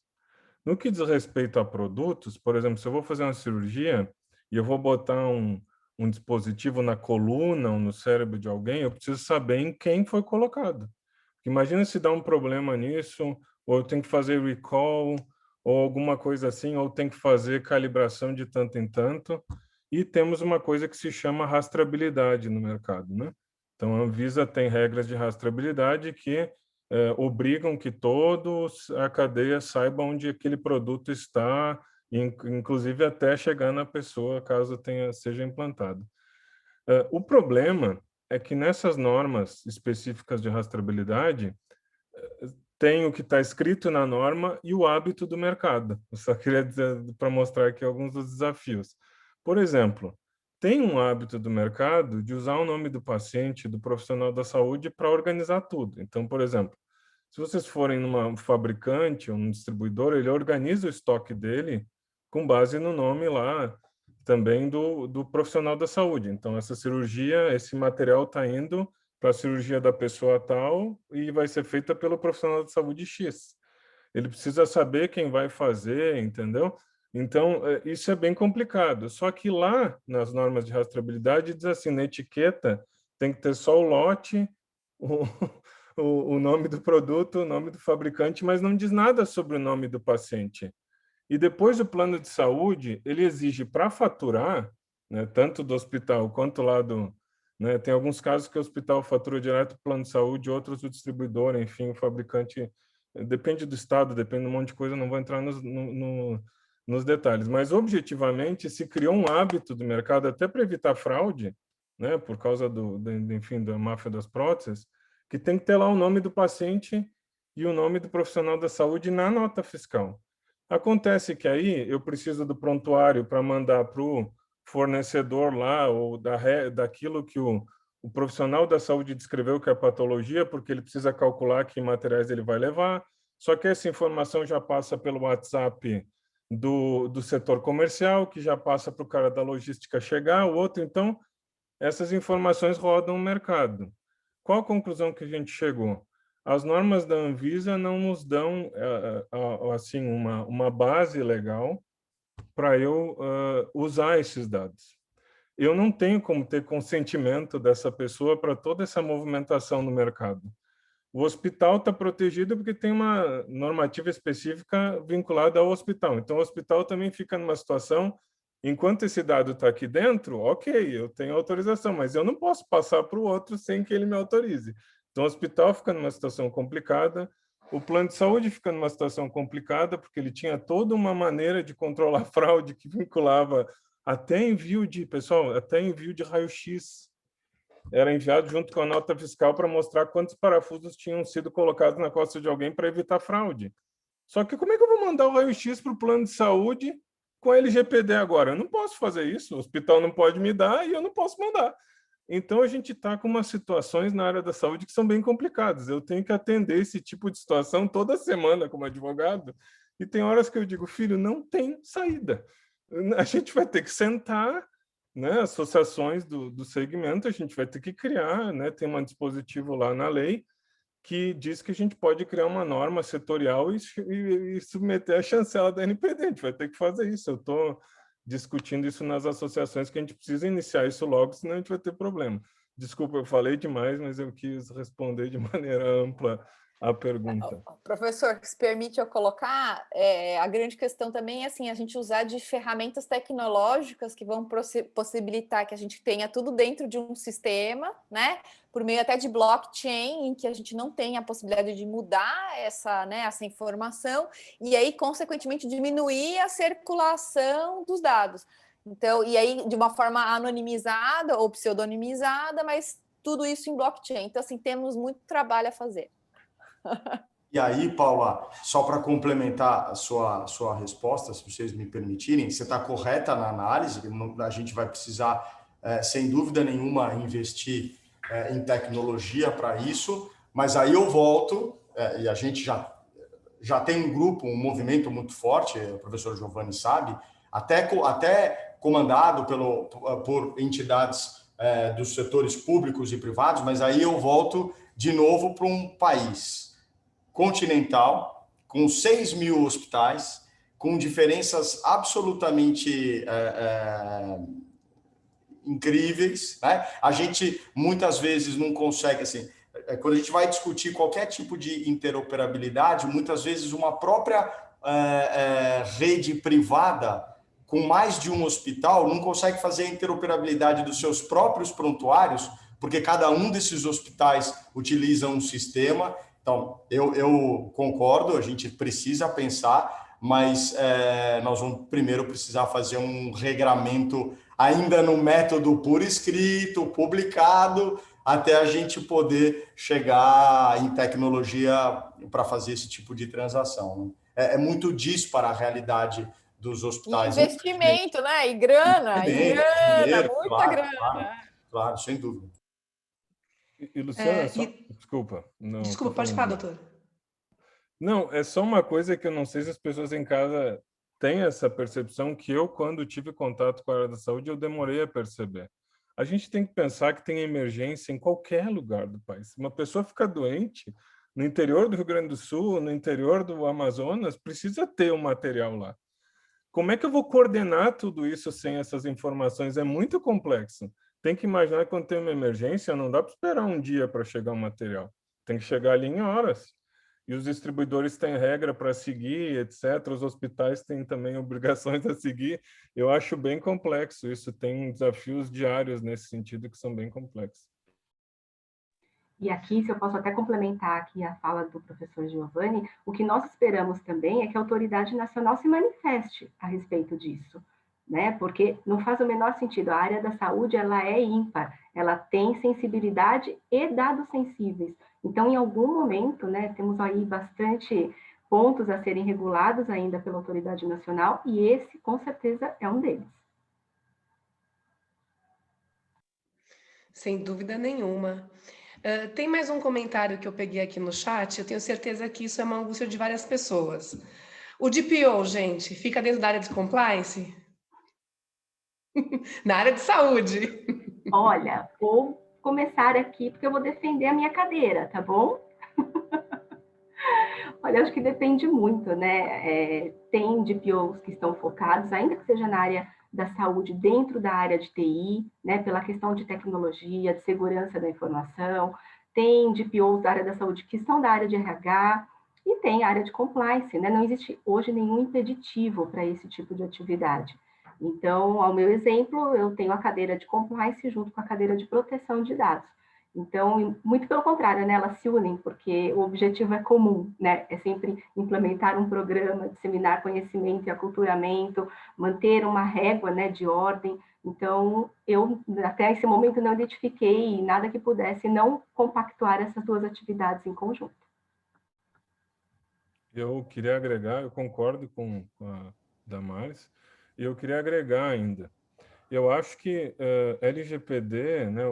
[SPEAKER 5] No que diz respeito a produtos, por exemplo, se eu vou fazer uma cirurgia e eu vou botar um dispositivo na coluna ou no cérebro de alguém, eu preciso saber em quem foi colocado. Imagina se dá um problema nisso, ou eu tenho que fazer recall, ou alguma coisa assim, ou tem que fazer calibração de tanto em tanto. E temos uma coisa que se chama rastreabilidade no mercado, né? Então, a Anvisa tem regras de rastreabilidade que obrigam que todos a cadeia saiba onde aquele produto está, inclusive até chegar na pessoa, caso seja implantado. O problema é que nessas normas específicas de rastreabilidade, tem o que está escrito na norma e o hábito do mercado. Eu só queria dizer, para mostrar aqui alguns dos desafios. Por exemplo, tem um hábito do mercado de usar o nome do paciente, do profissional da saúde, para organizar tudo. Então, por exemplo, se vocês forem numa fabricante ou num distribuidor, ele organiza o estoque dele com base no nome lá também do profissional da saúde. Então, essa cirurgia, esse material está indo para a cirurgia da pessoa tal e vai ser feita pelo profissional de saúde X. Ele precisa saber quem vai fazer, entendeu? Então, isso é bem complicado. Só que lá, nas normas de rastreabilidade, diz assim, na etiqueta, tem que ter só o lote, o nome do produto, o nome do fabricante, mas não diz nada sobre o nome do paciente. E depois o plano de saúde, ele exige para faturar, né, tanto do hospital quanto lá do... Né, tem alguns casos que o hospital fatura direto para o plano de saúde, outros o distribuidor, enfim, o fabricante... Depende do estado, depende de um monte de coisa, não vou entrar nos detalhes. Mas, objetivamente, se criou um hábito do mercado, até para evitar fraude, né, por causa enfim, da máfia das próteses, que tem que ter lá o nome do paciente e o nome do profissional da saúde na nota fiscal. Acontece que aí eu preciso do prontuário para mandar para o fornecedor lá, ou daquilo que o profissional da saúde descreveu que é patologia, porque ele precisa calcular que materiais ele vai levar, só que essa informação já passa pelo WhatsApp do setor comercial, que já passa para o cara da logística chegar, o outro, então, essas informações rodam o mercado. Qual a conclusão que a gente chegou? As normas da Anvisa não nos dão assim uma base legal para eu usar esses dados. Eu não tenho como ter consentimento dessa pessoa para toda essa movimentação no mercado. O hospital está protegido porque tem uma normativa específica vinculada ao hospital. Então, o hospital também fica numa situação, enquanto esse dado está aqui dentro, ok, eu tenho autorização, mas eu não posso passar para o outro sem que ele me autorize. Então, o hospital fica numa situação complicada, o plano de saúde fica numa situação complicada, porque ele tinha toda uma maneira de controlar a fraude que vinculava até envio de raio-x. Era enviado junto com a nota fiscal para mostrar quantos parafusos tinham sido colocados na costa de alguém para evitar fraude. Só que como é que eu vou mandar o raio-x para o plano de saúde com a LGPD agora? Eu não posso fazer isso, o hospital não pode me dar e eu não posso mandar. Então, a gente está com umas situações na área da saúde que são bem complicadas. Eu tenho que atender esse tipo de situação toda semana como advogado, e tem horas que eu digo, filho, não tem saída. A gente vai ter que sentar né, associações do segmento, a gente vai ter que criar, né, tem um dispositivo lá na lei que diz que a gente pode criar uma norma setorial e submeter a chancela da NPD, a gente vai ter que fazer isso. Eu estou discutindo isso nas associações, que a gente precisa iniciar isso logo, senão a gente vai ter problema. Desculpa, eu falei demais, mas eu quis responder de maneira ampla a pergunta.
[SPEAKER 3] Professor, se permite eu colocar, a grande questão também é assim, a gente usar de ferramentas tecnológicas que vão possibilitar que a gente tenha tudo dentro de um sistema, né? Por meio até de blockchain, em que a gente não tem a possibilidade de mudar essa, né, essa informação, e aí, consequentemente, diminuir a circulação dos dados. Então, e aí, de uma forma anonimizada ou pseudonimizada, mas tudo isso em blockchain. Então, assim, temos muito trabalho a fazer.
[SPEAKER 7] E aí, Paula, só para complementar a sua resposta, se vocês me permitirem, você está correta na análise, a gente vai precisar, sem dúvida nenhuma, investir em tecnologia para isso, mas aí eu volto, e a gente já tem um grupo, um movimento muito forte, o professor Giovanni sabe, até comandado por entidades dos setores públicos e privados, mas aí eu volto de novo para um país continental, com 6 mil hospitais, com diferenças absolutamente incríveis, né? A gente muitas vezes não consegue, assim, quando a gente vai discutir qualquer tipo de interoperabilidade, muitas vezes uma própria rede privada com mais de um hospital não consegue fazer a interoperabilidade dos seus próprios prontuários, porque cada um desses hospitais utiliza um sistema. Então, eu concordo, a gente precisa pensar, mas nós vamos primeiro precisar fazer um regramento ainda no método por escrito, publicado, até a gente poder chegar em tecnologia para fazer esse tipo de transação, né? É muito dispara a realidade dos hospitais.
[SPEAKER 3] E investimento, né? E grana,
[SPEAKER 7] dinheiro,
[SPEAKER 3] muita
[SPEAKER 7] claro,
[SPEAKER 3] grana.
[SPEAKER 7] Claro, sem dúvida.
[SPEAKER 5] E Luciana, desculpa. Não,
[SPEAKER 4] desculpa, pode falar, doutor.
[SPEAKER 5] Não, é só uma coisa que eu não sei se as pessoas em casa têm essa percepção, que eu, quando tive contato com a área da saúde, eu demorei a perceber. A gente tem que pensar que tem emergência em qualquer lugar do país. Se uma pessoa fica doente, no interior do Rio Grande do Sul, no interior do Amazonas, precisa ter um material lá. Como é que eu vou coordenar tudo isso sem essas informações? É muito complexo. Tem que imaginar que quando tem uma emergência, não dá para esperar um dia para chegar o material. Tem que chegar ali em horas. E os distribuidores têm regra para seguir, etc. Os hospitais têm também obrigações a seguir. Eu acho bem complexo isso. Tem desafios diários nesse sentido que são bem complexos.
[SPEAKER 6] E aqui, se eu posso até complementar aqui a fala do professor Giovanni, o que nós esperamos também é que a autoridade nacional se manifeste a respeito disso, né? Porque não faz o menor sentido. A área da saúde, ela é ímpar, ela tem sensibilidade e dados sensíveis. Então, em algum momento, né, temos aí bastante pontos a serem regulados ainda pela autoridade nacional, e esse, com certeza, é um deles.
[SPEAKER 4] Sem dúvida nenhuma. Tem mais um comentário que eu peguei aqui no chat, eu tenho certeza que isso é uma angústia de várias pessoas. O DPO, gente, fica dentro da área de compliance? Na área de saúde.
[SPEAKER 6] Olha, vou começar aqui porque eu vou defender a minha cadeira, tá bom? Olha, acho que depende muito, né? Tem DPOs que estão focados, ainda que seja na área da saúde, dentro da área de TI, né? Pela questão de tecnologia, de segurança da informação. Tem DPOs da área da saúde que são da área de RH e tem a área de compliance, né? Não existe hoje nenhum impeditivo para esse tipo de atividade. Então, ao meu exemplo, eu tenho a cadeira de compliance junto com a cadeira de proteção de dados. Então, muito pelo contrário, né, elas se unem, porque o objetivo é comum, né, é sempre implementar um programa, disseminar conhecimento e aculturamento, manter uma régua, né, de ordem. Então, eu, até esse momento, não identifiquei nada que pudesse não compactuar essas duas atividades em conjunto.
[SPEAKER 5] Eu queria agregar, eu concordo com a Damares, e eu queria agregar ainda. Eu acho que LGPD, né,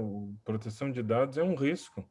[SPEAKER 5] proteção de dados, é um risco,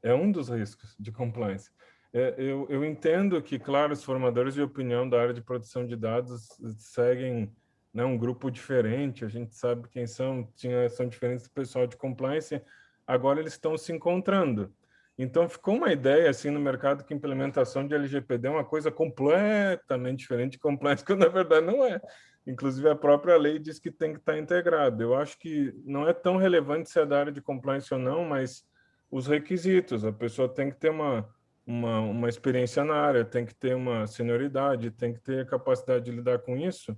[SPEAKER 5] é um dos riscos de compliance. Eu entendo que, claro, os formadores de opinião da área de proteção de dados seguem, né, um grupo diferente, a gente sabe quem são, são diferentes do pessoal de compliance, agora eles estão se encontrando. Então, ficou uma ideia assim no mercado que a implementação de LGPD é uma coisa completamente diferente de compliance, que na verdade não é. Inclusive, a própria lei diz que tem que estar integrado. Eu acho que não é tão relevante se é da área de compliance ou não, mas os requisitos, a pessoa tem que ter uma experiência na área, tem que ter uma senioridade, tem que ter a capacidade de lidar com isso.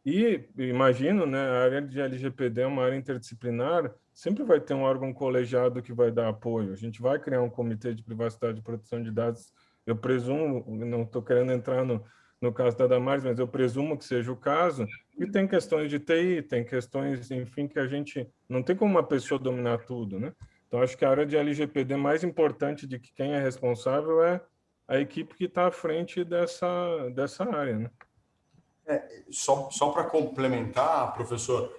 [SPEAKER 5] E imagino, né, a área de LGPD é uma área interdisciplinar, sempre vai ter um órgão colegiado que vai dar apoio. A gente vai criar um comitê de privacidade e proteção de dados, eu presumo, não estou querendo entrar no caso da Damares, mas eu presumo que seja o caso, e tem questões de TI, tem questões, enfim, que a gente não tem como uma pessoa dominar tudo, né? Então, acho que a área de LGPD mais importante de que quem é responsável é a equipe que está à frente dessa área, né?
[SPEAKER 7] Só para complementar, professor,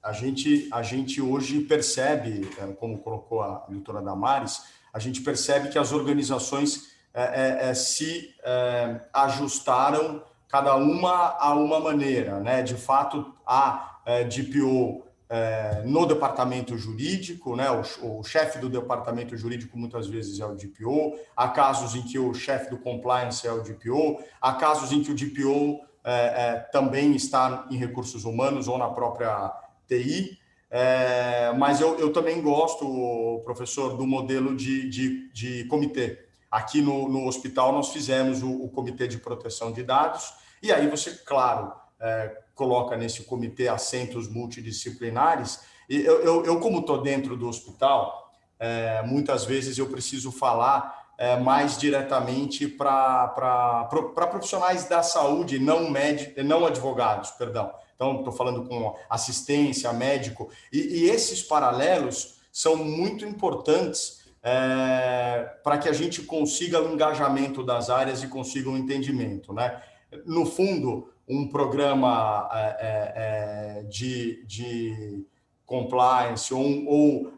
[SPEAKER 7] a gente hoje percebe, como colocou a doutora Damares, a gente percebe que as organizações se ajustaram cada uma a uma maneira, né? De fato, a DPO no departamento jurídico, né? O chefe do departamento jurídico muitas vezes é o DPO, há casos em que o chefe do compliance é o DPO, há casos em que o DPO também está em recursos humanos ou na própria TI, mas eu também gosto, professor, do modelo de comitê. Aqui no hospital nós fizemos o comitê de proteção de dados, e aí você, claro, coloca nesse comitê assentos multidisciplinares, e eu como estou dentro do hospital, muitas vezes eu preciso falar mais diretamente para profissionais da saúde, não advogados, perdão. Então, estou falando com assistência, médico, e esses paralelos são muito importantes para que a gente consiga o engajamento das áreas e consiga um entendimento, né? No fundo, um programa de compliance ou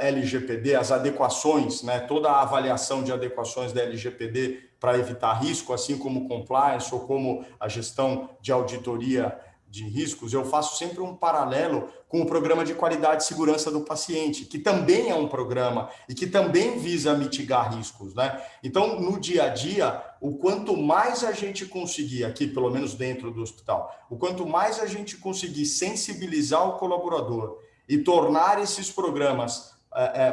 [SPEAKER 7] LGPD, as adequações, né, toda a avaliação de adequações da LGPD para evitar risco, assim como compliance ou como a gestão de auditoria de riscos, eu faço sempre um paralelo com o programa de qualidade e segurança do paciente, que também é um programa e que também visa mitigar riscos, né? Então, no dia a dia, o quanto mais a gente conseguir, aqui pelo menos dentro do hospital, o quanto mais a gente conseguir sensibilizar o colaborador e tornar esses programas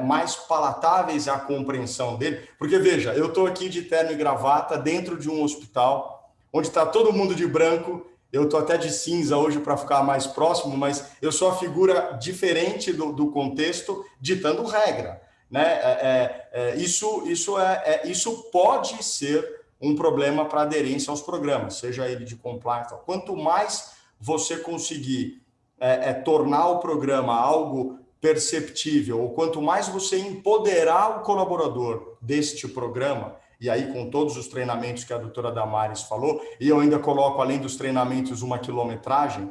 [SPEAKER 7] mais palatáveis à compreensão dele, porque veja, eu estou aqui de terno e gravata dentro de um hospital onde está todo mundo de branco. Eu estou até de cinza hoje para ficar mais próximo, mas eu sou a figura diferente do contexto, ditando regra, né? Isso pode ser um problema para aderência aos programas, seja ele de compliance. Quanto mais você conseguir tornar o programa algo perceptível, ou quanto mais você empoderar o colaborador deste programa, e aí com todos os treinamentos que a doutora Damares falou, e eu ainda coloco, além dos treinamentos, uma quilometragem,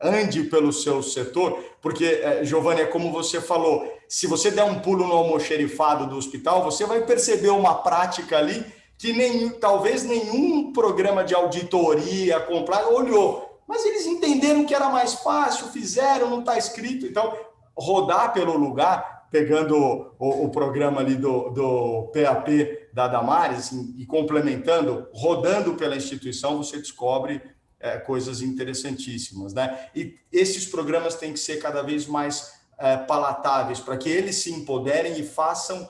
[SPEAKER 7] ande pelo seu setor, porque, Giovanni, é como você falou, se você der um pulo no almoxerifado do hospital, você vai perceber uma prática ali que talvez nenhum programa de auditoria compliance olhou, mas eles entenderam que era mais fácil, fizeram, não está escrito, então rodar pelo lugar, pegando o programa ali do PAP da Damares assim, e complementando, rodando pela instituição, você descobre coisas interessantíssimas, né? E esses programas têm que ser cada vez mais palatáveis, para que eles se empoderem e façam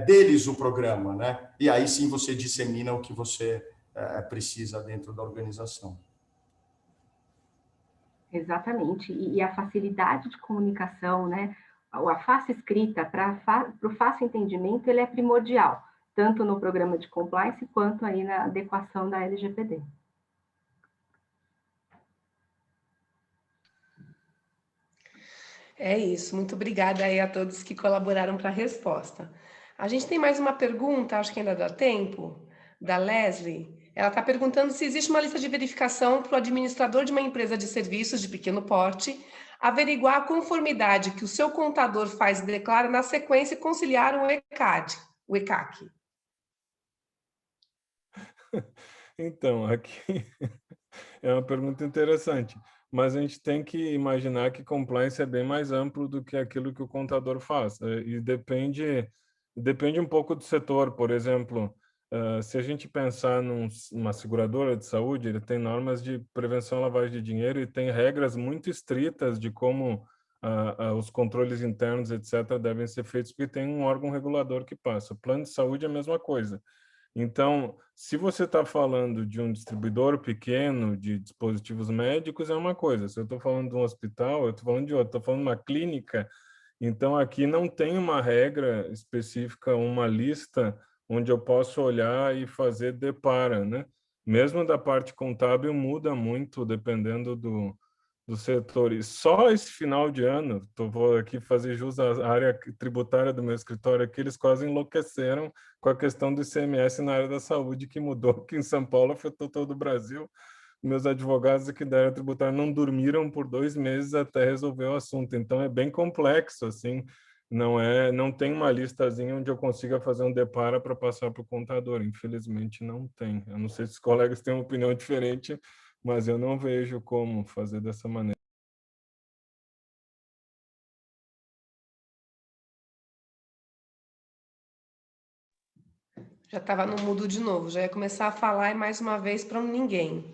[SPEAKER 7] deles o programa, né? E aí sim você dissemina o que você precisa dentro da organização.
[SPEAKER 6] Exatamente, e a facilidade de comunicação, né? A fácil escrita para o fácil entendimento, ele é primordial, tanto no programa de compliance quanto aí na adequação da LGPD.
[SPEAKER 4] É isso, muito obrigada aí a todos que colaboraram para a resposta. A gente tem mais uma pergunta, acho que ainda dá tempo, da Leslie. Ela está perguntando se existe uma lista de verificação para o administrador de uma empresa de serviços de pequeno porte averiguar a conformidade que o seu contador faz e declara na sequência e conciliar o ECAC.
[SPEAKER 5] Então, aqui É uma pergunta interessante, mas a gente tem que imaginar que compliance é bem mais amplo do que aquilo que o contador faz, e depende um pouco do setor. Por exemplo, se a gente pensar numa seguradora de saúde, ele tem normas de prevenção à lavagem de dinheiro e tem regras muito estritas de como os controles internos, etc., devem ser feitos, porque tem um órgão regulador que passa. O plano de saúde é a mesma coisa. Então, se você está falando de um distribuidor pequeno de dispositivos médicos, é uma coisa. Se eu estou falando de um hospital, eu estou falando de outro. Estou falando de uma clínica. Então, aqui não tem uma regra específica, uma lista onde eu posso olhar e fazer depara, né? Mesmo da parte contábil muda muito dependendo do setor. E só esse final de ano, vou aqui fazer jus à área tributária do meu escritório aqui, eles quase enlouqueceram com a questão do ICMS na área da saúde, que mudou aqui em São Paulo, afetou todo o Brasil. Meus advogados aqui da área tributária não dormiram por 2 meses até resolver o assunto. Então, é bem complexo, assim, não tem uma listazinha onde eu consiga fazer um depara para passar para o contador. Infelizmente, não tem. Eu não sei se os colegas têm uma opinião diferente, mas eu não vejo como fazer dessa maneira.
[SPEAKER 4] Já estava no mudo de novo, já ia começar a falar e mais uma vez para ninguém.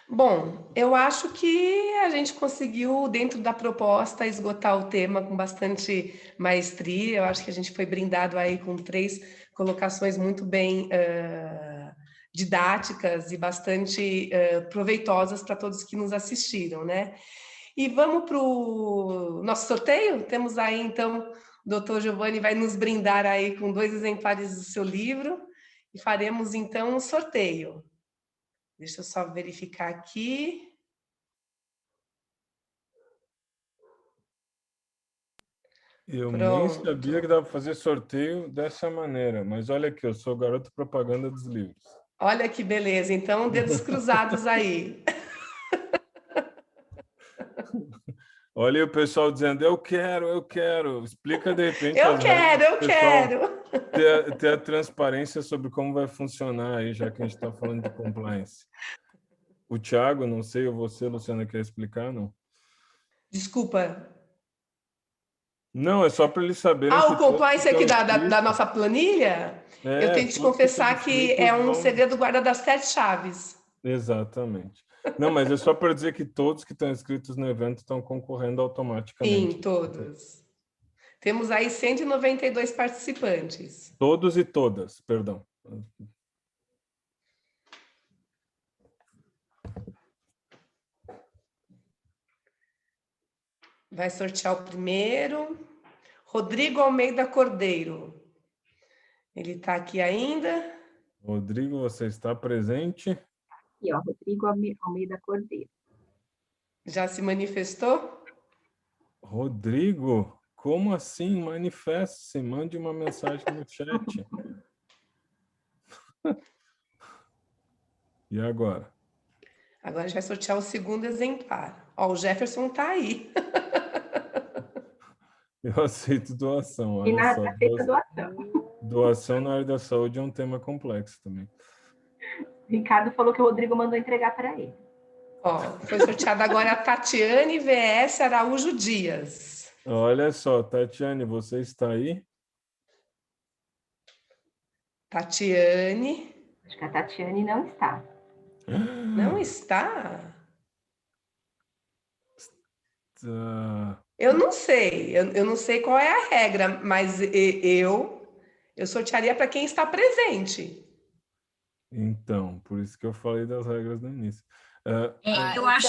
[SPEAKER 4] Bom, eu acho que a gente conseguiu, dentro da proposta, esgotar o tema com bastante maestria. Eu acho que a gente foi brindado aí com 3 colocações muito bem didáticas e bastante proveitosas para todos que nos assistiram, né? E vamos para o nosso sorteio? Temos aí, então, o doutor Giovanni vai nos brindar aí com 2 exemplares do seu livro e faremos, então, um sorteio. Deixa eu só verificar aqui.
[SPEAKER 5] Eu
[SPEAKER 4] Pronto.
[SPEAKER 5] nem sabia que dava para fazer sorteio dessa maneira, mas olha aqui, eu sou garoto propaganda dos livros.
[SPEAKER 4] Olha que beleza, então dedos cruzados aí.
[SPEAKER 5] Olha aí o pessoal dizendo, eu quero. Explica de repente
[SPEAKER 4] Eu
[SPEAKER 5] as regras,
[SPEAKER 4] quero, eu
[SPEAKER 5] pessoal,
[SPEAKER 4] quero.
[SPEAKER 5] ter a transparência sobre como vai funcionar aí, já que a gente está falando de compliance. O Thiago, não sei, ou você, Luciana, quer explicar, não?
[SPEAKER 4] Desculpa.
[SPEAKER 5] Não, é só para eles saberem
[SPEAKER 4] Ah,
[SPEAKER 5] que
[SPEAKER 4] o compliance aqui da
[SPEAKER 5] inscritos,
[SPEAKER 4] nossa planilha? Eu tenho que te
[SPEAKER 5] todos que estão
[SPEAKER 4] confessar que é
[SPEAKER 5] inscritos
[SPEAKER 4] um segredo guarda das 7 chaves.
[SPEAKER 5] Exatamente. Não, mas é só para dizer que todos que estão inscritos no evento estão concorrendo automaticamente.
[SPEAKER 4] Sim, todos. Temos aí 192 participantes.
[SPEAKER 5] Todos e todas, perdão.
[SPEAKER 4] Vai sortear o primeiro. Rodrigo Almeida Cordeiro. Ele está aqui ainda.
[SPEAKER 5] Rodrigo, você está presente?
[SPEAKER 6] E ó, Rodrigo Almeida Cordeiro.
[SPEAKER 4] Já se manifestou?
[SPEAKER 5] Rodrigo, como assim? Manifeste-se, mande uma mensagem no chat. E agora?
[SPEAKER 4] Agora a gente vai sortear o segundo exemplar. Ó, o Jefferson está aí.
[SPEAKER 5] Eu aceito doação.
[SPEAKER 6] E
[SPEAKER 5] Olha só,
[SPEAKER 6] aceita doação.
[SPEAKER 5] doação na área da saúde é um tema complexo também.
[SPEAKER 6] Ricardo falou que o Rodrigo mandou entregar para ele.
[SPEAKER 4] Ó, foi sorteada agora a Tatiane VS Araújo Dias.
[SPEAKER 5] Olha só, Tatiane, você está aí?
[SPEAKER 4] Tatiane.
[SPEAKER 6] Acho que a Tatiane não está.
[SPEAKER 4] Não está?
[SPEAKER 5] Eu
[SPEAKER 4] não sei. Eu não sei qual é a regra, mas eu sortearia para quem está presente.
[SPEAKER 5] Então, por isso que eu falei das regras no início.
[SPEAKER 2] Eu acho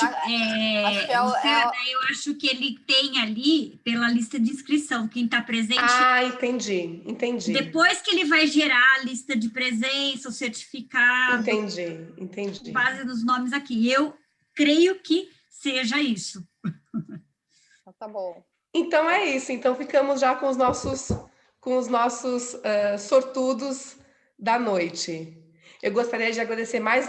[SPEAKER 2] que ele tem ali, pela lista de inscrição, quem está presente.
[SPEAKER 4] Ah, entendi.
[SPEAKER 2] Depois que ele vai gerar a lista de presença, o certificado.
[SPEAKER 4] Entendi.
[SPEAKER 2] Com base nos nomes aqui. Eu creio que seja isso.
[SPEAKER 3] Tá bom.
[SPEAKER 4] Então é isso. Então ficamos já com os nossos sortudos da noite. Eu gostaria de agradecer mais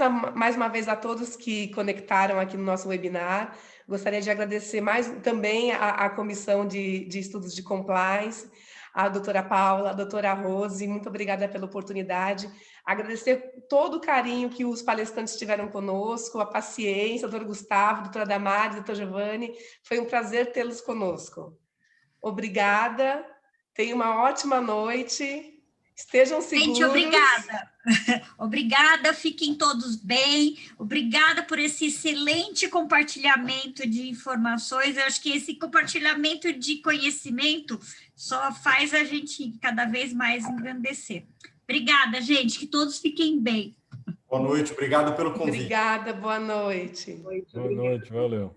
[SPEAKER 4] uma vez a todos que conectaram aqui no nosso webinar. Gostaria de agradecer também a Comissão de Estudos de Compliance, a doutora Paula, a doutora Rose, muito obrigada pela oportunidade. Agradecer todo o carinho que os palestrantes tiveram conosco, a paciência, doutor Gustavo, doutora Damares, doutor Giovanni. Foi um prazer tê-los conosco. Obrigada, tenham uma ótima noite. Estejam seguros.
[SPEAKER 2] Gente, obrigada. Obrigada, fiquem todos bem. Obrigada por esse excelente compartilhamento de informações. Eu acho que esse compartilhamento de conhecimento só faz a gente cada vez mais engrandecer. Obrigada, gente, que todos fiquem bem.
[SPEAKER 7] Boa noite, obrigado pelo convite.
[SPEAKER 4] Obrigada, boa noite.
[SPEAKER 5] Boa noite, valeu.